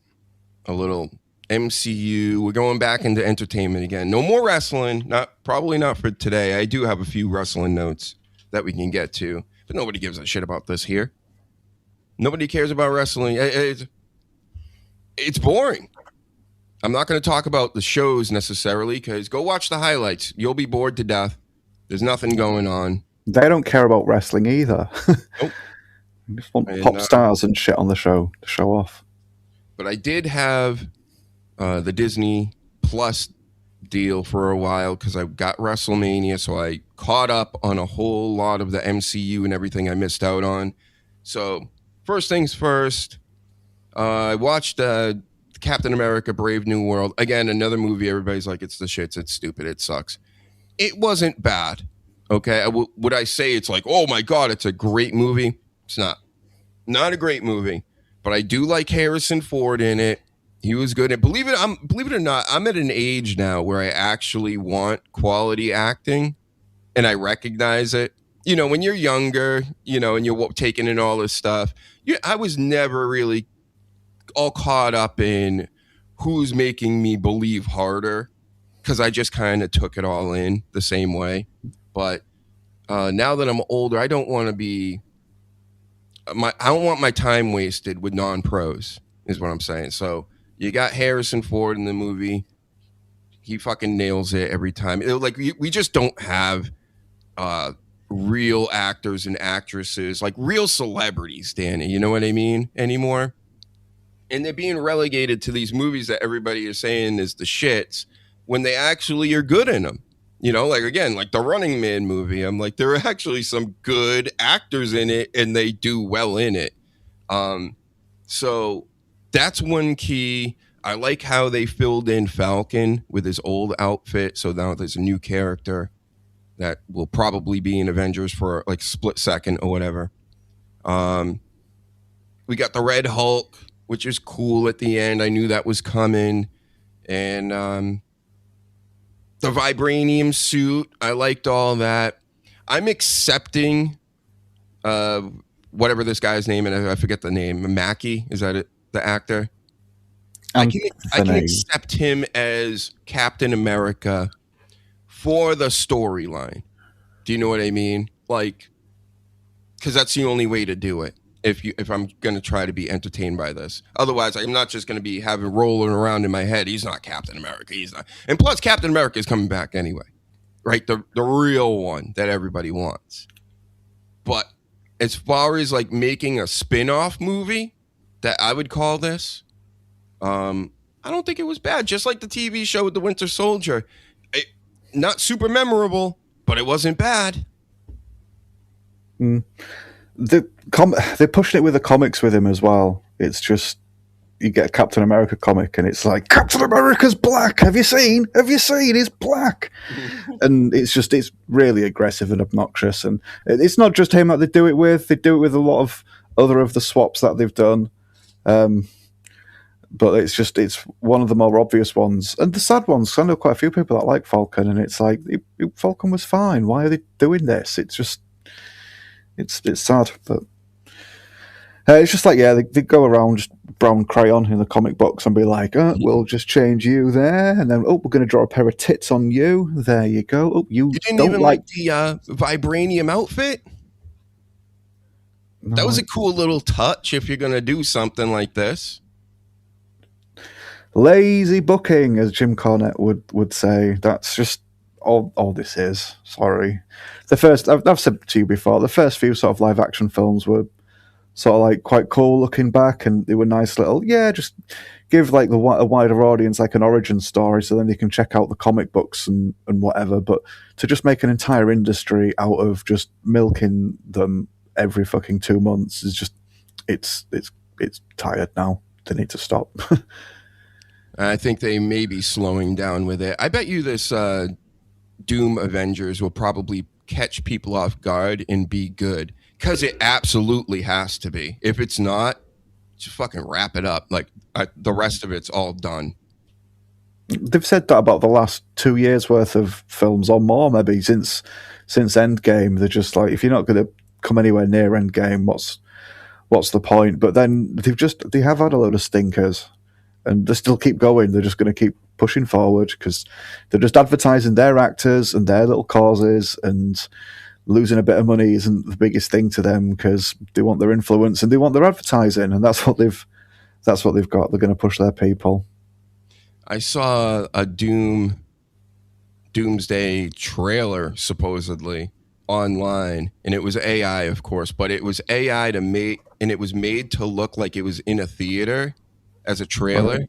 D: a little MCU. We're going back into entertainment again. No more wrestling, probably not for today. I do have a few wrestling notes that we can get to, but nobody gives a shit about this here. Nobody cares about wrestling. It's boring. I'm not going to talk about the shows necessarily, because go watch the highlights. You'll be bored to death. There's nothing going on.
E: They don't care about wrestling either.
D: Nope.
E: They just want pop stars and shit on the show to show off.
D: But I did have the Disney Plus deal for a while because I got WrestleMania, so I caught up on a whole lot of the MCU and everything I missed out on. So first things first, I watched Captain America Brave New World. Again, another movie everybody's like, it's the shits, it's stupid, it sucks. It wasn't bad. Okay, would I say it's like, oh my God, it's a great movie? It's not a great movie, but I do like Harrison Ford in it. He was good. And believe it or not, I'm at an age now where I actually want quality acting, and I recognize it. When you're younger, and you're taking in all this stuff, I was never really all caught up in who's making me believe harder, because I just kind of took it all in the same way. But now that I'm older, I don't want to be I don't want my time wasted with non-pros, is what I'm saying. So you got Harrison Ford in the movie. He fucking nails it every time. We just don't have real actors and actresses, like real celebrities, Danny. You know what I mean? Anymore. And they're being relegated to these movies that everybody is saying is the shits when they actually are good in them. Like the Running Man movie. I'm like, there are actually some good actors in it, and they do well in it. So that's one key. I like how they filled in Falcon with his old outfit. So now there's a new character that will probably be in Avengers for like a split second or whatever. We got the Red Hulk, which is cool at the end. I knew that was coming. And the vibranium suit, I liked all that. I'm accepting whatever this guy's name, and I forget the name. Mackie, is that it? The actor? I can accept him as Captain America for the storyline. Do you know what I mean? Like, because that's the only way to do it. If I'm going to try to be entertained by this. Otherwise, I'm not just going to be having rolling around in my head. He's not Captain America. He's not. And plus, Captain America is coming back anyway. Right? The real one that everybody wants. But as far as like making a spin-off movie that I would call this, I don't think it was bad. Just like the TV show with the Winter Soldier. Not super memorable, but it wasn't bad.
E: They're pushing it with the comics with him as well. It's just you get a Captain America comic and it's like Captain America's black. Have you seen? Have you seen? He's black, and it's really aggressive and obnoxious. And it's not just him that they do it with. They do it with a lot of other of the swaps that they've done. But it's one of the more obvious ones and the sad ones. I know quite a few people that like Falcon, and it's like Falcon was fine. Why are they doing this? It's just it's sad, but. It's just like, they go around just brown crayon in the comic books and be like, we'll just change you there. And then, we're going to draw a pair of tits on you. There you go. Oh, you
D: didn't
E: don't
D: even like the vibranium outfit?
E: No,
D: that was a cool little touch if you're going to do something like this.
E: Lazy booking, as Jim Cornette would say. That's just all this is. Sorry. The first, I've said to you before, the first few sort of live action films were sort of like quite cool looking back, and they were nice little, just give like a wider audience like an origin story, so then they can check out the comic books and whatever. But to just make an entire industry out of just milking them every fucking 2 months is just it's tired now. They need to stop.
D: I think they may be slowing down with it. I bet you this Doom Avengers will probably catch people off guard and be good. Because it absolutely has to be. If it's not, just fucking wrap it up. Like the rest of it's all done.
E: They've said that about the last 2 years worth of films or more, maybe since Endgame. They're just like, if you're not going to come anywhere near Endgame, what's the point? But then they have had a load of stinkers, and they still keep going. They're just going to keep pushing forward because they're just advertising their actors and their little causes, and losing a bit of money isn't the biggest thing to them because they want their influence and they want their advertising, and that's what they've got. They're going to push their people.
D: I saw a Doomsday trailer supposedly online, and it was AI, of course, but it was AI and it was made to look like it was in a theater as a trailer.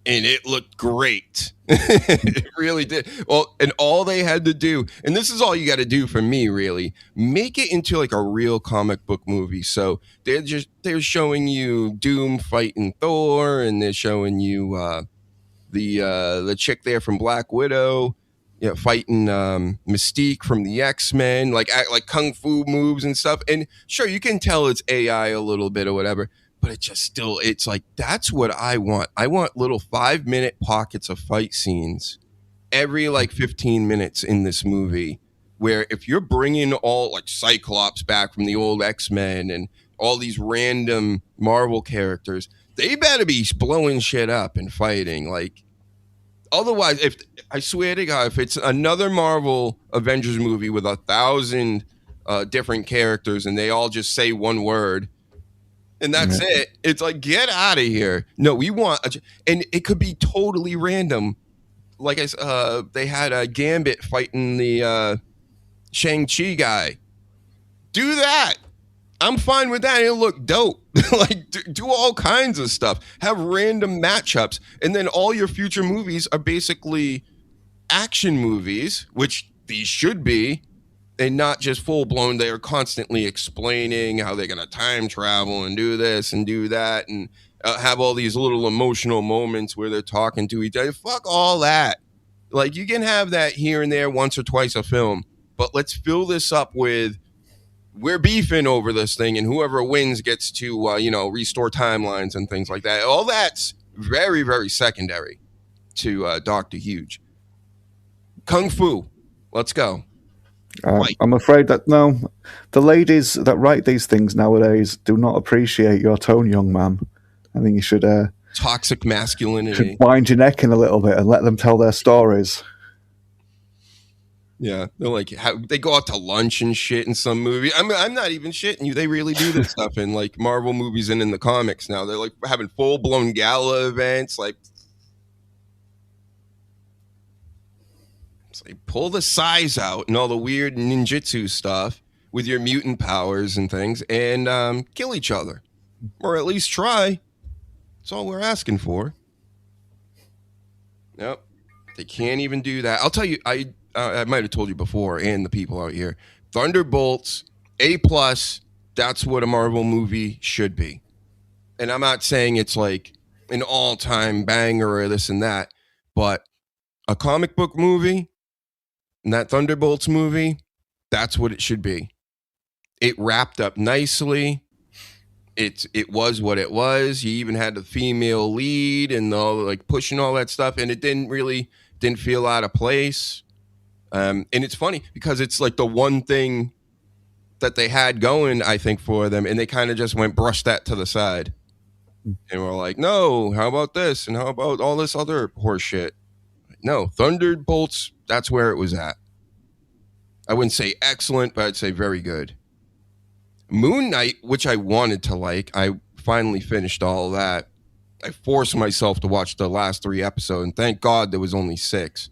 D: And it looked great. It really did. Well, and all they had to do, and this is all you got to do for me, really, make it into like a real comic book movie. So they're showing you Doom fighting Thor, and they're showing you the chick there from Black Widow, fighting Mystique from the X-Men, like kung fu moves and stuff. And sure, you can tell it's AI a little bit or whatever. But it's like, that's what I want. I want little 5-minute pockets of fight scenes every like 15 minutes in this movie, where if you're bringing all like Cyclops back from the old X-Men and all these random Marvel characters, they better be blowing shit up and fighting. Like, otherwise, I swear to God, if it's another Marvel Avengers movie with 1,000 different characters and they all just say one word, and that's it. It's like, get out of here. No, we want, and it could be totally random. Like they had a Gambit fighting the Shang-Chi guy. Do that. I'm fine with that. It'll look dope. Like do all kinds of stuff. Have random matchups, and then all your future movies are basically action movies, which these should be. And not just full blown. They are constantly explaining how they're going to time travel and do this and do that, and have all these little emotional moments where they're talking to each other. Fuck all that. Like, you can have that here and there once or twice a film, but let's fill this up with, we're beefing over this thing, and whoever wins gets to restore timelines and things like that. All that's very, very secondary to Dr. Huge. Kung Fu. Let's go.
E: I'm afraid that the ladies that write these things nowadays do not appreciate your tone, young man. I think you should
D: toxic masculinity.
E: Should wind your neck in a little bit and let them tell their stories.
D: Yeah, they're like, they go out to lunch and shit in some movie. I'm not even shitting you. They really do this stuff in like Marvel movies and in the comics now. They're like having full blown gala events, like. Like, pull the size out and all the weird ninjutsu stuff with your mutant powers and things, and kill each other, or at least try. That's all we're asking for. Nope, they can't even do that. I'll tell you, I might have told you before, and the people out here, Thunderbolts A+, that's what a Marvel movie should be. And I'm not saying it's like an all-time banger or this and that, but a comic book movie and that Thunderbolts movie, that's what it should be. It wrapped up nicely. It was what it was. You even had the female lead and all like pushing all that stuff, and it didn't feel out of place. And it's funny because it's like the one thing that they had going, I think, for them, and they kind of just brushed that to the side. And we're like, no, how about this? And how about all this other horse shit? No, Thunderbolts, that's where it was at. I wouldn't say excellent, but I'd say very good. Moon Knight, which I wanted to like, I finally finished all of that. I forced myself to watch the last 3 episodes, and thank God there was only 6.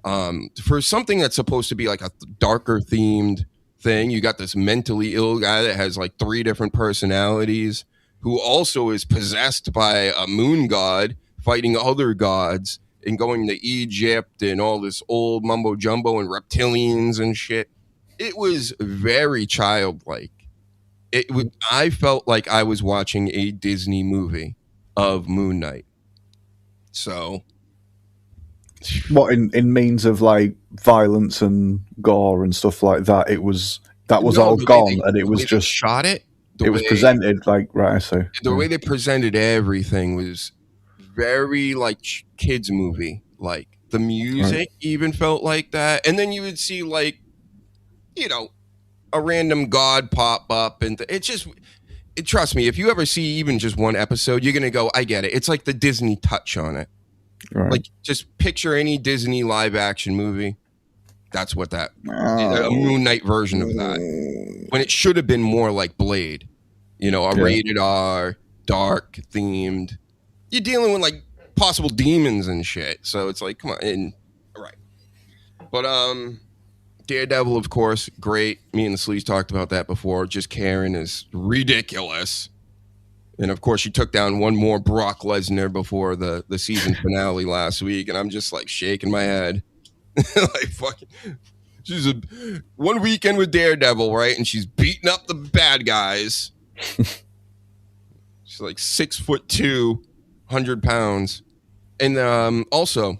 D: For something that's supposed to be like a darker themed thing, you got this mentally ill guy that has like 3 different personalities, who also is possessed by a moon god fighting other gods and going to Egypt and all this old mumbo jumbo and reptilians and shit. It was very childlike. I felt like I was watching a Disney movie of Moon Knight. So,
E: what in means of like violence and gore and stuff like that? That was all gone, and it was just
D: shot it.
E: It was presented like right. So
D: the way they presented everything was very like kids movie. Like the music even felt like that, and then you would see like, a random god pop up, and trust me, if you ever see even just one episode, you're gonna go, I get it. It's like the Disney touch on it. Right. Like just picture any Disney live action movie. That's what a Moon Knight version of that. When it should have been more like Blade, a rated R, dark themed. You're dealing with like possible demons and shit. So it's like, come on, right. But Daredevil, of course, great. Me and the Sleeves talked about that before. Just Karen is ridiculous. And of course, she took down one more Brock Lesnar before the season finale last week, and I'm just like shaking my head. Like fucking, she's one weekend with Daredevil, right? And she's beating up the bad guys. She's like 6'2", 100 pounds. And also,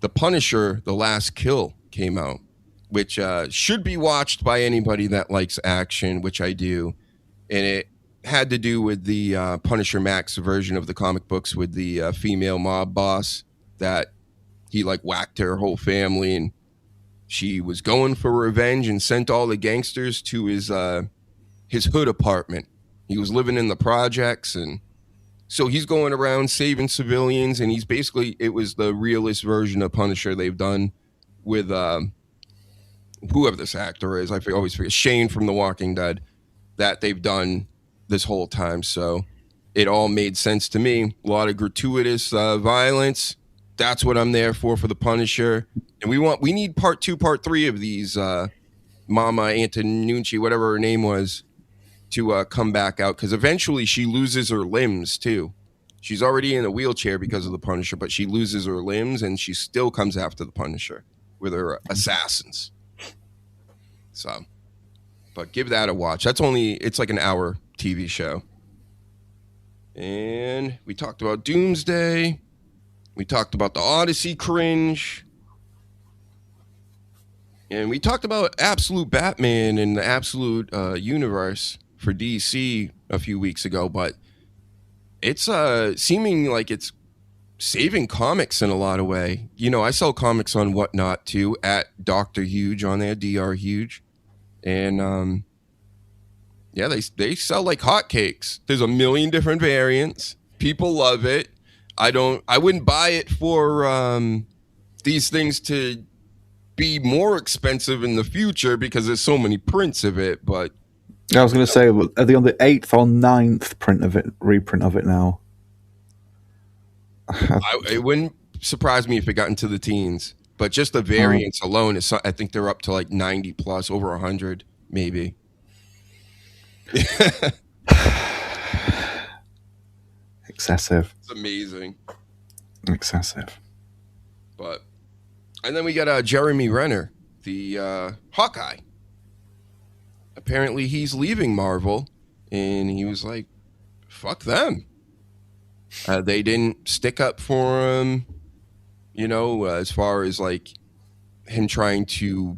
D: The Punisher: The Last Kill came out, which should be watched by anybody that likes action, which I do. And it had to do with the Punisher Max version of the comic books with the female mob boss that he like whacked her whole family, and she was going for revenge and sent all the gangsters to his hood apartment. He was living in the projects, and so he's going around saving civilians, and it was the realest version of Punisher they've done with whoever this actor is. I always forget, Shane from The Walking Dead, that they've done this whole time. So it all made sense to me. A lot of gratuitous violence. That's what I'm there for The Punisher. And we need part 2, part 3 of these Mama Antonucci, whatever her name was, to come back out, because eventually she loses her limbs too. She's already in a wheelchair because of The Punisher, but she loses her limbs and she still comes after The Punisher with her assassins. So, but give that a watch. It's like an hour TV show. And we talked about Doomsday. We talked about the Odyssey cringe. And we talked about Absolute Batman and the Absolute Universe for DC a few weeks ago, but it's seeming like it's saving comics in a lot of way. I sell comics on Whatnot too, at Dr. Huge on there, DrHUGE. And they sell like hotcakes. There's a million different variants. People love it. I wouldn't buy it for these things to be more expensive in the future because there's so many prints of it. But
E: I was going to say, are they on the 8th or 9th reprint of it now?
D: It wouldn't surprise me if it got into the teens. But just the variants alone, I think they're up to like 90 plus, over 100 maybe.
E: Excessive.
D: It's amazing.
E: Excessive.
D: And then we got Jeremy Renner, the Hawkeye. apparently he's leaving Marvel, and he was like, "Fuck them." They didn't stick up for him, as far as like him trying to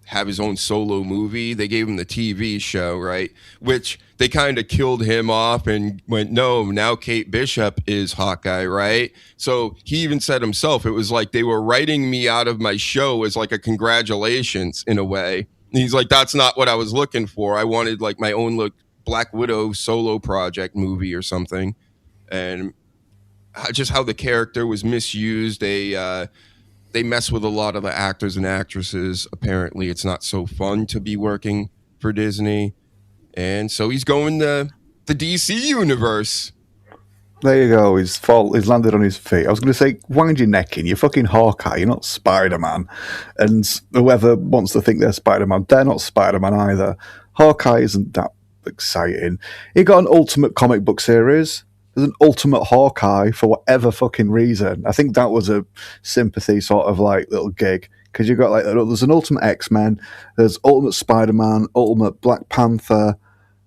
D: have his own solo movie. They gave him the TV show, right? Which they kind of killed him off and went, no, now Kate Bishop is Hawkeye, right? So he even said himself, it was like they were writing me out of my show as like a congratulations in a way. And he's like, that's not what I was looking for. I wanted like my own Black Widow solo project movie or something. And just how the character was misused. They mess with a lot of the actors and actresses. Apparently, it's not so fun to be working for Disney. And so he's going to the DC universe.
E: There you go. He's landed on his feet. I was going to say, wind your neck in. You're fucking Hawkeye. You're not Spider-Man. And whoever wants to think they're Spider-Man, they're not Spider-Man either. Hawkeye isn't that exciting. He got an Ultimate comic book series. There's an Ultimate Hawkeye for whatever fucking reason. I think that was a sympathy sort of like little gig. Because you've got like, there's an Ultimate X-Men, there's Ultimate Spider-Man, Ultimate Black Panther,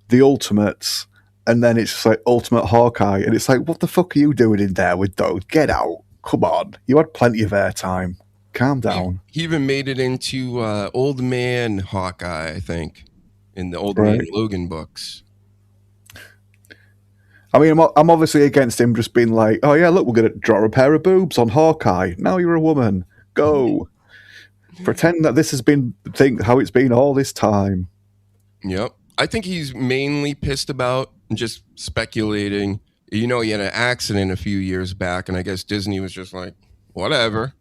E: the Ultimates, and then it's just like Ultimate Hawkeye. And it's like, what the fuck are you doing in there with those? Get out. Come on. You had plenty of airtime. Calm down.
D: He even made it into Old Man Hawkeye, I think, in the Old Man Logan books.
E: I mean, I'm obviously against him just being like, oh yeah, look, we're going to draw a pair of boobs on Hawkeye. Now you're a woman. Go. Pretend that this has been how it's been all this time.
D: Yep. I think he's mainly pissed about just speculating. He had an accident a few years back, and I guess Disney was just like, whatever.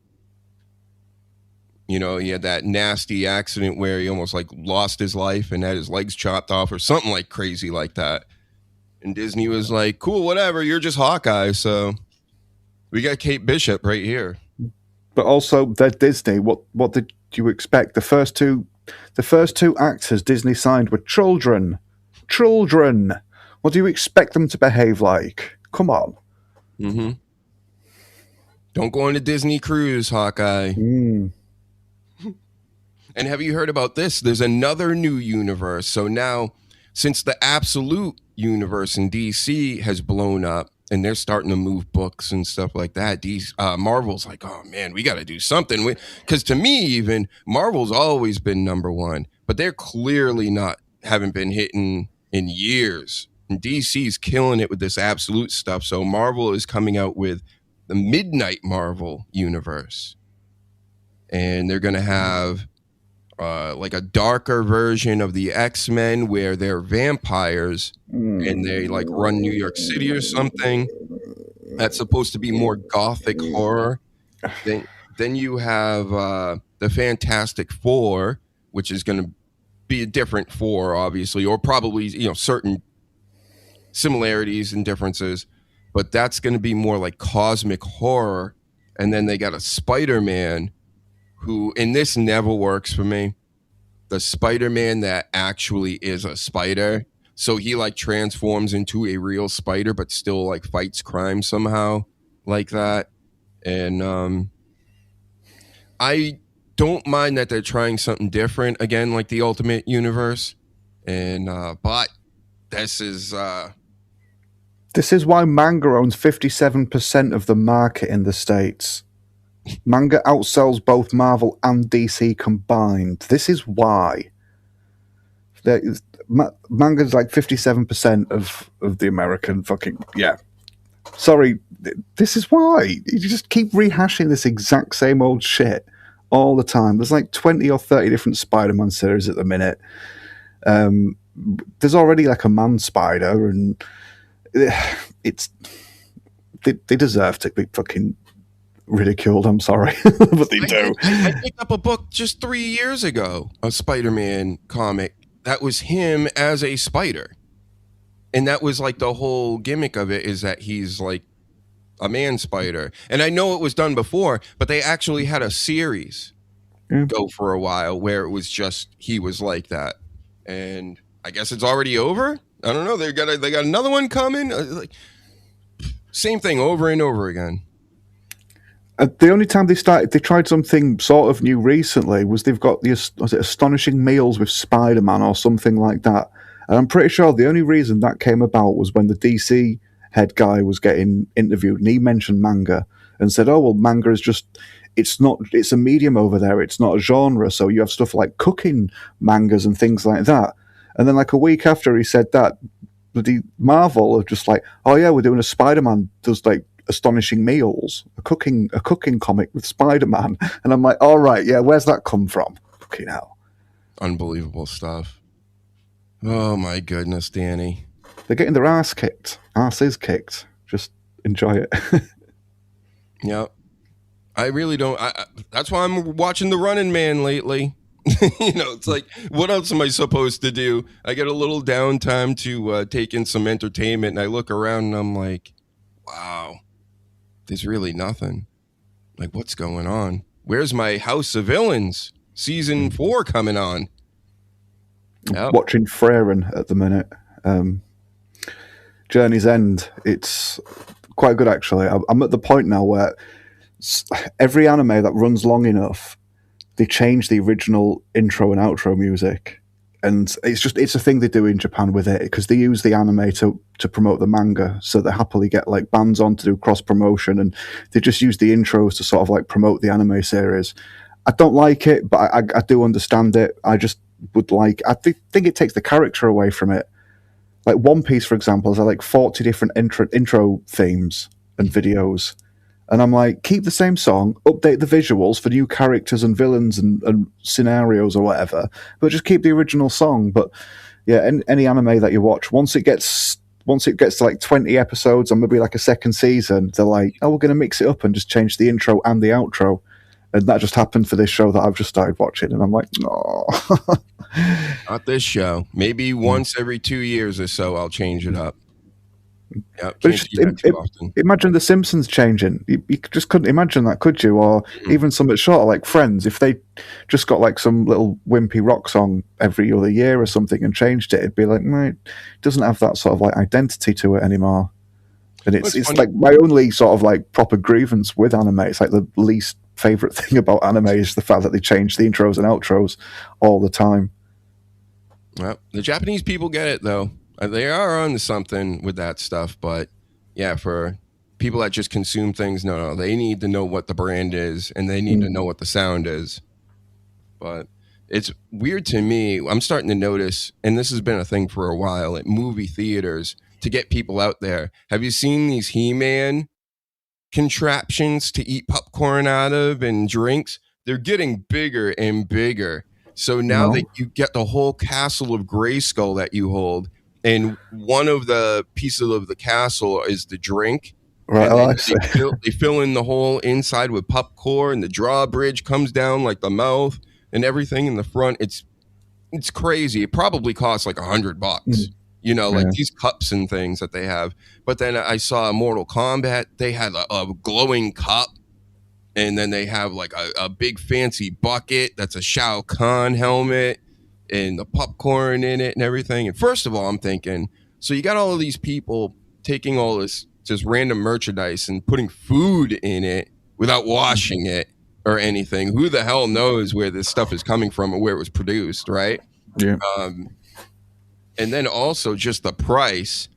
D: He had that nasty accident where he almost like lost his life and had his legs chopped off or something like crazy like that. And Disney was like, cool, whatever, you're just Hawkeye, so we got Kate Bishop right here.
E: But also, they're Disney. What did you expect? The first two actors Disney signed were children. Children. What do you expect them to behave like? Come on.
D: Mm-hmm. Don't go on a Disney cruise, Hawkeye. And have you heard about this? There's another new universe. So now, since the Absolute universe in DC has blown up and they're starting to move books and stuff like that, Marvel's like, oh man, we got to do something. Because to me, even Marvel's always been number one, but they're clearly haven't been hitting in years. And DC's killing it with this Absolute stuff. So Marvel is coming out with the Midnight Marvel universe. And they're going to have like a darker version of the X-Men where they're vampires and they like run New York City or something. That's supposed to be more gothic horror. Then you have the Fantastic Four, which is going to be a different four, obviously, or probably certain similarities and differences, but that's going to be more like cosmic horror. And then they got a Spider-Man who, and this never works for me, the Spider-Man that actually is a spider. So he like transforms into a real spider, but still like fights crime somehow like that. And I don't mind that they're trying something different again, like the Ultimate Universe. And but this is why
E: manga owns 57% of the market in the States. Manga outsells both Marvel and DC combined. This is why. Manga's like 57% of the American fucking... Yeah. Sorry, this is why. You just keep rehashing this exact same old shit all the time. There's like 20 or 30 different Spider-Man series at the minute. There's already like a man spider, and it's... They deserve to be fucking ridiculed, I'm sorry, but they do.
D: I picked up a book just 3 years ago, a Spider-Man comic that was him as a spider, and that was like the whole gimmick of it, is that he's like a man spider. And I know it was done before, but they actually had a series go for a while where it was just he was like that. And I guess it's already over. I don't know. They got another one coming. Like, same thing over and over again.
E: The only time they tried something sort of new recently was they've got was it Astonishing Meals with Spider-Man or something like that. And I'm pretty sure the only reason that came about was when the DC head guy was getting interviewed and he mentioned manga and said, "Oh well, manga is just it's a medium over there. It's not a genre. So you have stuff like cooking mangas and things like that." And then like a week after he said that, bloody Marvel are just like, "Oh yeah, we're doing a Spider-Man does like Astonishing Meals, a cooking comic with Spider-Man." And I'm like, all right, yeah, where's that come from? Fucking hell.
D: Unbelievable stuff. Oh my goodness, Danny.
E: They're getting their asses kicked. Just enjoy it.
D: Yep. I really don't. That's why I'm watching The Running Man lately. It's like, what else am I supposed to do? I get a little downtime to take in some entertainment, and I look around and I'm like, wow, there's really nothing. Like, what's going on? Where's my House of Villains season 4 coming on? Yep.
E: Watching Freyren at the minute. Journey's End. It's quite good, actually. I'm at the point now where every anime that runs long enough, they change the original intro and outro music. And it's a thing they do in Japan with it, because they use the anime to promote the manga. So they happily get like bands on to do cross promotion, and they just use the intros to sort of like promote the anime series. I don't like it, but I do understand it. I just would like, think it takes the character away from it. Like One Piece, for example, has like 40 different intro themes and videos. And I'm like, keep the same song, update the visuals for new characters and villains and scenarios or whatever, but just keep the original song. But yeah, any anime that you watch, once it gets to like 20 episodes or maybe like a second season, they're like, oh, we're going to mix it up and just change the intro and the outro. And that just happened for this show that I've just started watching. And I'm like, no.
D: Not this show. Maybe once every 2 years or so, I'll change it up. Yep,
E: but imagine The Simpsons changing. You just couldn't imagine that, could you? Or even something shorter, like Friends. If they just got like some little wimpy rock song every other year or something and changed it, it'd be like, no, it doesn't have that sort of like identity to it anymore. And it's like my only sort of like proper grievance with anime. It's like the least favorite thing about anime is the fact that they change the intros and outros all the time.
D: Well, the Japanese people get it though. They are on something with that stuff, but yeah, for people that just consume things, no, they need to know what the brand is and they need to know what the sound is. But it's weird to me. I'm starting to notice, and this has been a thing for a while at movie theaters, to get people out there. Have you seen these He-Man contraptions to eat popcorn out of and drinks? They're getting bigger and bigger. So now that you get the whole castle of Grayskull that you hold, and one of the pieces of the castle is the drink. Right, they fill in the whole inside with popcorn. The drawbridge comes down like the mouth and everything in the front. It's crazy. It probably costs like $100. Like these cups and things that they have. But then I saw Mortal Kombat. They had a glowing cup. And then they have like a big fancy bucket that's a Shao Kahn helmet and the popcorn in it and everything. And first of all, I'm thinking, so you got all of these people taking all this just random merchandise and putting food in it without washing it or anything. Who the hell knows where this stuff is coming from or where it was produced, right?
E: Yeah.
D: And then also just the price.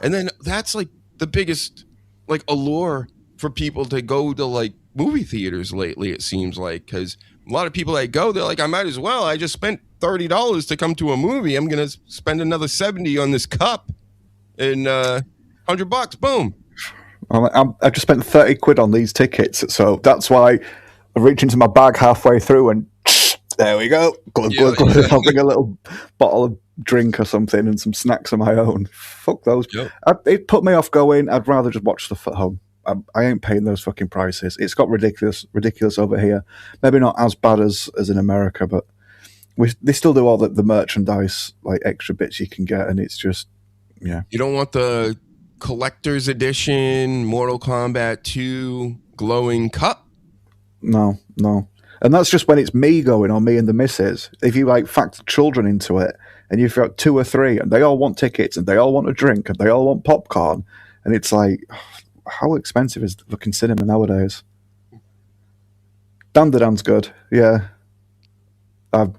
D: And then that's like the biggest like allure for people to go to like movie theaters lately, it seems like, because a lot of people that go, they're like, I might as well. I just spent $30 to come to a movie. I'm going to spend another $70 on this cup and $100. Boom.
E: I just spent 30 quid on these tickets. So that's why I reach into my bag halfway through and there we go. I'll bring a little bottle of drink or something and some snacks of my own. Fuck those. Yep. It put me off going. I'd rather just watch stuff at home. I ain't paying those fucking prices. It's got ridiculous over here. Maybe not as bad as in America, but they still do all the merchandise, like extra bits you can get, and it's just, yeah.
D: You don't want the collector's edition Mortal Kombat 2 glowing cup?
E: No. And that's just when it's me going, or me and the missus. If you like factor children into it, and you've got 2 or 3, and they all want tickets, and they all want a drink, and they all want popcorn, and it's like, how expensive is fucking cinema nowadays? Dan's good. Yeah, I've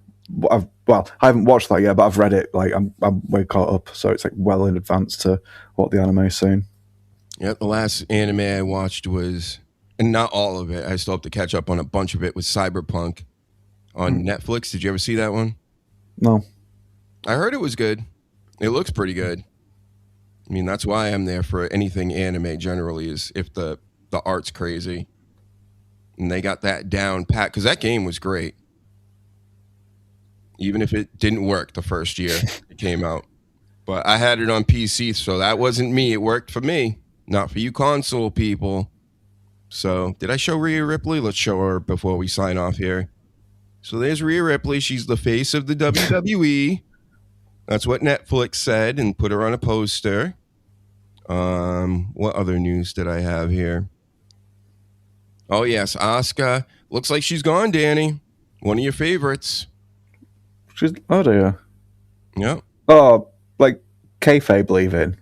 E: well, I haven't watched that yet, but I've read it. Like I'm way caught up, so it's like well in advance to what the anime is saying.
D: Yeah, the last anime I watched was, and not all of it. I still have to catch up on a bunch of it. Was Cyberpunk on Netflix. Did you ever see that one?
E: No.
D: I heard it was good. It looks pretty good. I mean, that's why I'm there for anything anime. Generally, is if the art's crazy, and they got that down pat because that game was great. Even if it didn't work the first year it came out. But I had it on PC, so that wasn't me. It worked for me, not for you console people. So did I show Rhea Ripley? Let's show her before we sign off here. So there's Rhea Ripley. She's the face of the WWE. That's what Netflix said and put her on a poster. What other news did I have here? Oh, yes, Asuka. Looks like she's gone, Danny. One of your favorites.
E: Oh dear.
D: Yeah.
E: Oh, like kayfabe leaving.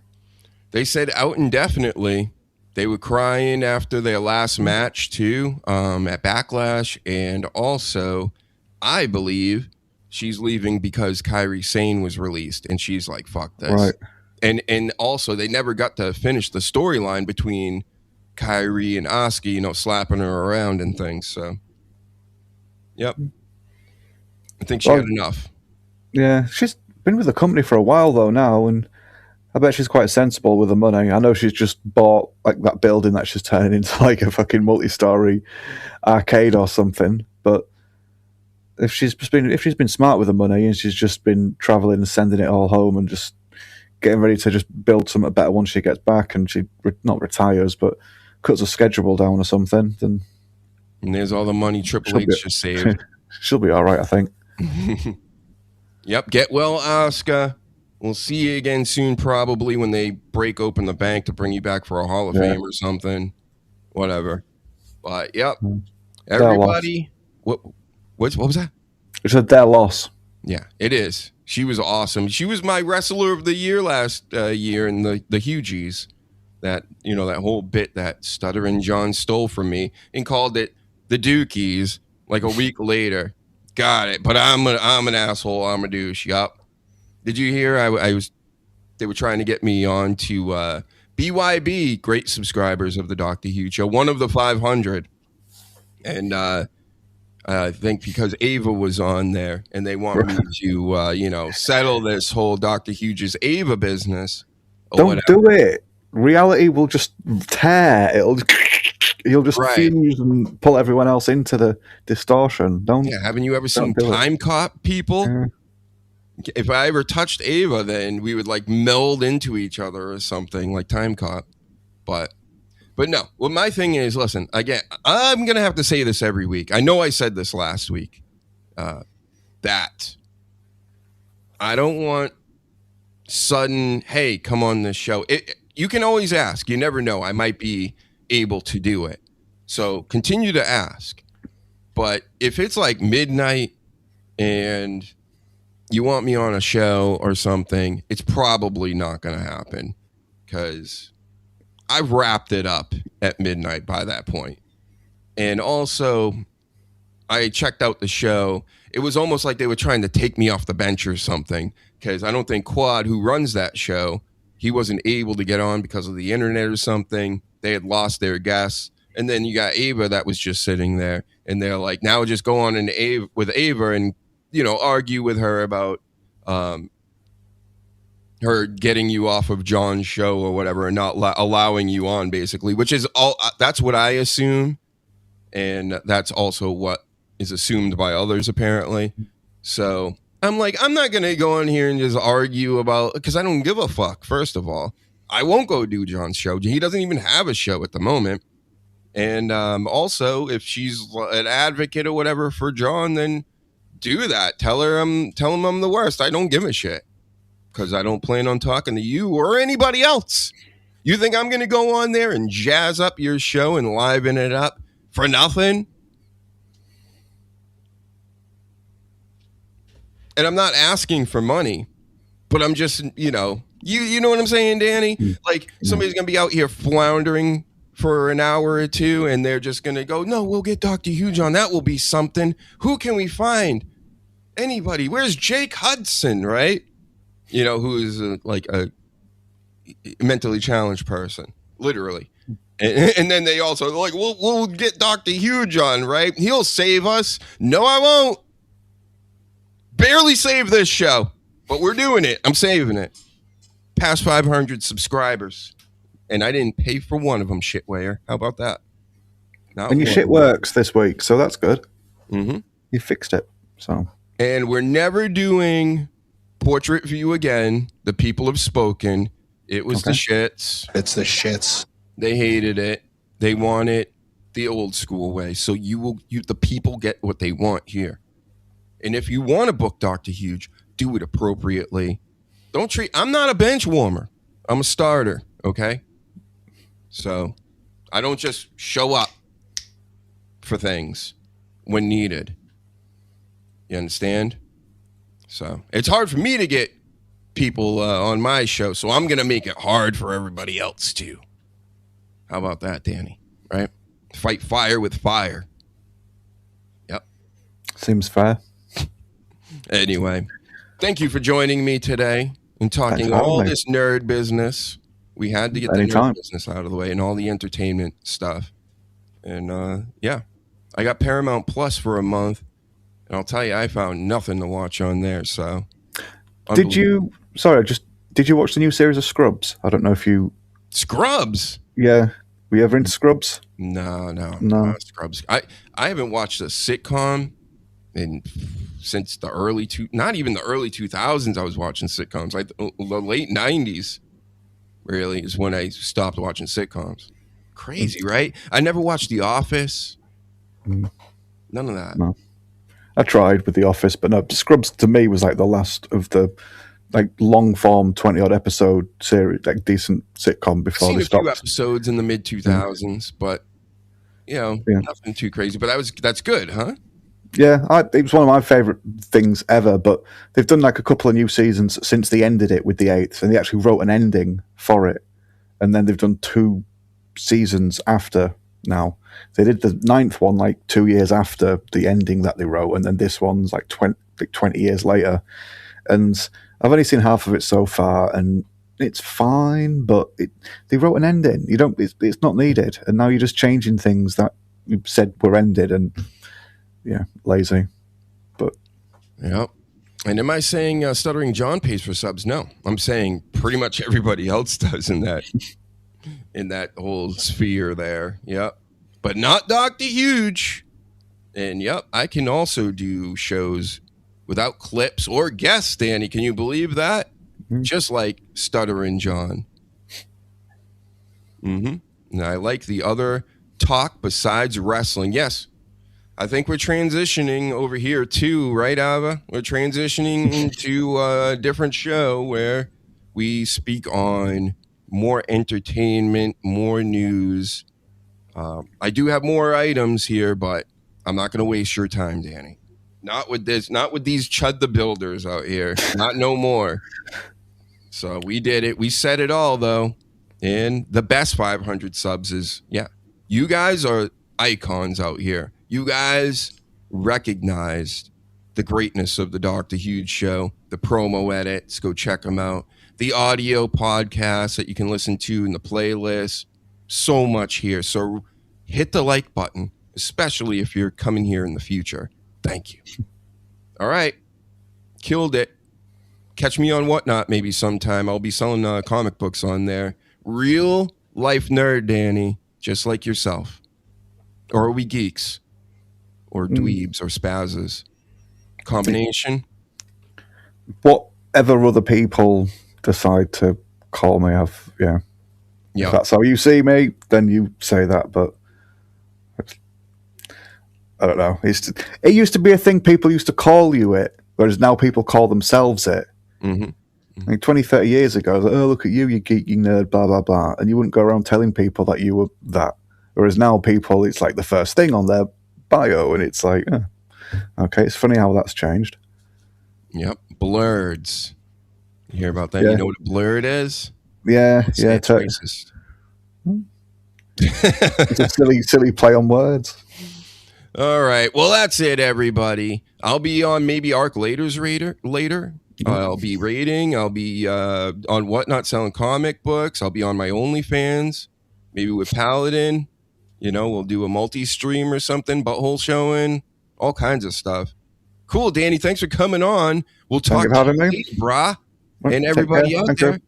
D: They said out indefinitely. They were crying after their last match too, at Backlash, and also, I believe she's leaving because Kairi Sane was released, and she's like, "Fuck this."
E: Right.
D: And also, they never got to finish the storyline between Kairi and Asuka, slapping her around and things. So, yep. I think she had enough.
E: Yeah, she's been with the company for a while though now, and I bet she's quite sensible with the money. I know she's just bought like that building that she's turning into like a fucking multi-story arcade or something. But if she's been smart with the money and she's just been traveling and sending it all home and just getting ready to just build something better once she gets back and she not retires but cuts her schedule down or something, then
D: and there's all the money Triple H just saved.
E: She'll be all right, I think.
D: Yep. Get well, Asuka. We'll see you again soon, probably when they break open the bank to bring you back for a Hall of Fame or something. Whatever. But yep. Everybody. What was that?
E: It's a their loss.
D: Yeah, it is. She was awesome. She was my wrestler of the year last year in the Hugies. That that whole bit that Stuttering John stole from me and called it the Dookies like a week later. Got it. But I'm an asshole. I'm a douche. Yup. Did you hear? They were trying to get me on to BYB, great subscribers of the Dr. Huge Show, one of the 500. And I think because Ava was on there and they want me to, settle this whole Dr. Huge's Ava business.
E: Don't do it. Reality will just tear. You'll just fuse and pull everyone else into the distortion.
D: Haven't you ever seen Time Cop, people? Yeah. If I ever touched Ava, then we would like meld into each other or something like Time Cop. But no. Well, my thing is, listen, again, I'm going to have to say this every week. I know I said this last week. That I don't want sudden, hey, come on this show. You can always ask. You never know. I might be able to do it. So continue to ask. But if it's like midnight and you want me on a show or something, it's probably not going to happen because I've wrapped it up at midnight by that point. And also, I checked out the show. It was almost like they were trying to take me off the bench or something because I don't think Quad, who runs that show, he wasn't able to get on because of the internet or something. They had lost their guests. And then you got Ava that was just sitting there. And they're like, now just go on with Ava and argue with her about her getting you off of John's show or whatever and not allowing you on, basically, which is all. That's what I assume. And that's also what is assumed by others, apparently. So I'm like, I'm not going to go on here and just argue about, because I don't give a fuck, first of all. I won't go do John's show. He doesn't even have a show at the moment. And also, if she's an advocate or whatever for John, then do that. Tell him I'm the worst. I don't give a shit because I don't plan on talking to you or anybody else. You think I'm going to go on there and jazz up your show and liven it up for nothing? And I'm not asking for money, but I'm just, you know what I'm saying, Danny? Like somebody's going to be out here floundering for an hour or two, and they're just going to go, no, we'll get Dr. Huge on. That will be something. Who can we find? Anybody. Where's Jake Hudson, right? You know, who is like a mentally challenged person, literally. And then they also like, we'll get Dr. Huge on, right? He'll save us. No, I won't. Barely save this show, but we're doing it. I'm saving it. Past 500 subscribers. And I didn't pay for one of them, shitwayer. How about that? Not
E: and your
D: one.
E: shit works this week, so that's good.
D: Mm-hmm.
E: You fixed it. So.
D: And we're never doing Portrait View again. The people have spoken. It was the shits.
F: It's the shits.
D: They hated it. They want it the old school way. So the people get what they want here. And if you want to book Dr. Huge, do it appropriately. I'm not a bench warmer. I'm a starter, okay? So I don't just show up for things when needed. You understand? So it's hard for me to get people on my show, so I'm going to make it hard for everybody else too. How about that, Danny? Right? Fight fire with fire. Yep.
E: Seems fair.
D: Anyway, thank you for joining me today and talking all this nerd business. We had to get the nerd business out of the way and all the entertainment stuff. And yeah, I got Paramount Plus for a month, and I'll tell you, I found nothing to watch on there. So,
E: did you watch the new series of Scrubs? I don't know if you
D: Scrubs.
E: Yeah, were you ever into Scrubs?
D: No. Scrubs. I haven't watched a sitcom since not even the early 2000s. I was watching sitcoms. Like the late 90s really is when I stopped watching sitcoms. Crazy, right? I never watched The Office. None of that.
E: No. I tried with The Office, but no, Scrubs to me was like the last of the like long form 20-odd episode series, like decent sitcom before
D: I've
E: they
D: seen
E: stopped.
D: a few episodes in the mid 2000s, but nothing too crazy. But that's good, huh?
E: Yeah, it was one of my favorite things ever. But they've done like a couple of new seasons since they ended it with the 8th, and they actually wrote an ending for it. And then they've done 2 seasons after. Now they did the 9th one like 2 years after the ending that they wrote, and then this one's like 20 years later. And I've only seen half of it so far, and it's fine. But they wrote an ending. It's not needed, and now you're just changing things that you said were ended, and lazy. But
D: yep. And am I saying Stuttering John pays for subs? No, I'm saying pretty much everybody else does in that whole sphere there. Yep. But not Dr. Huge. And yep, I can also do shows without clips or guests, Danny. Can you believe that? Mm-hmm. Just like Stuttering John. And I like the other talk besides wrestling. Yes. I think we're transitioning over here too, right, Ava? We're transitioning into a different show where we speak on more entertainment, more news. I do have more items here, but I'm not going to waste your time, Danny. Not with these Chud the Builders out here. Not no more. So we did it. We said it all, though. And the best 500 subs is, you guys are icons out here. You guys recognized the greatness of the Dr. Huge Show, the promo edits. Go check them out. The audio podcasts that you can listen to in the playlist. So much here. So hit the like button, especially if you're coming here in the future. Thank you. All right. Killed it. Catch me on Whatnot maybe sometime. I'll be selling comic books on there. Real life nerd, Danny, just like yourself. Or are we geeks? Or dweebs or spazzes? Combination?
E: Whatever other people decide to call me, if that's how you see me, then you say that, but I don't know. It used to be a thing people used to call you it, whereas now people call themselves it. Like 20, 30 years ago, I was like, oh, look at you, you geeky nerd, blah, blah, blah. And you wouldn't go around telling people that you were that. Whereas now people, it's like the first thing on their bio, and it's like, okay, it's funny how that's changed.
D: Yep. Blurreds. You hear about that? Yeah. You know what a blurred is?
E: Yeah,
D: It's racist.
E: It's a silly play on words.
D: All right. Well, that's it, everybody. I'll be on maybe Arc later. I'll be rating. I'll be on Whatnot selling comic books. I'll be on my OnlyFans, maybe with Paladin. We'll do a multi-stream or something, butthole showing, all kinds of stuff. Cool, Danny. Thanks for coming on. We'll talk
E: Thank you for having me,
D: brah,
E: right,
D: and everybody out there.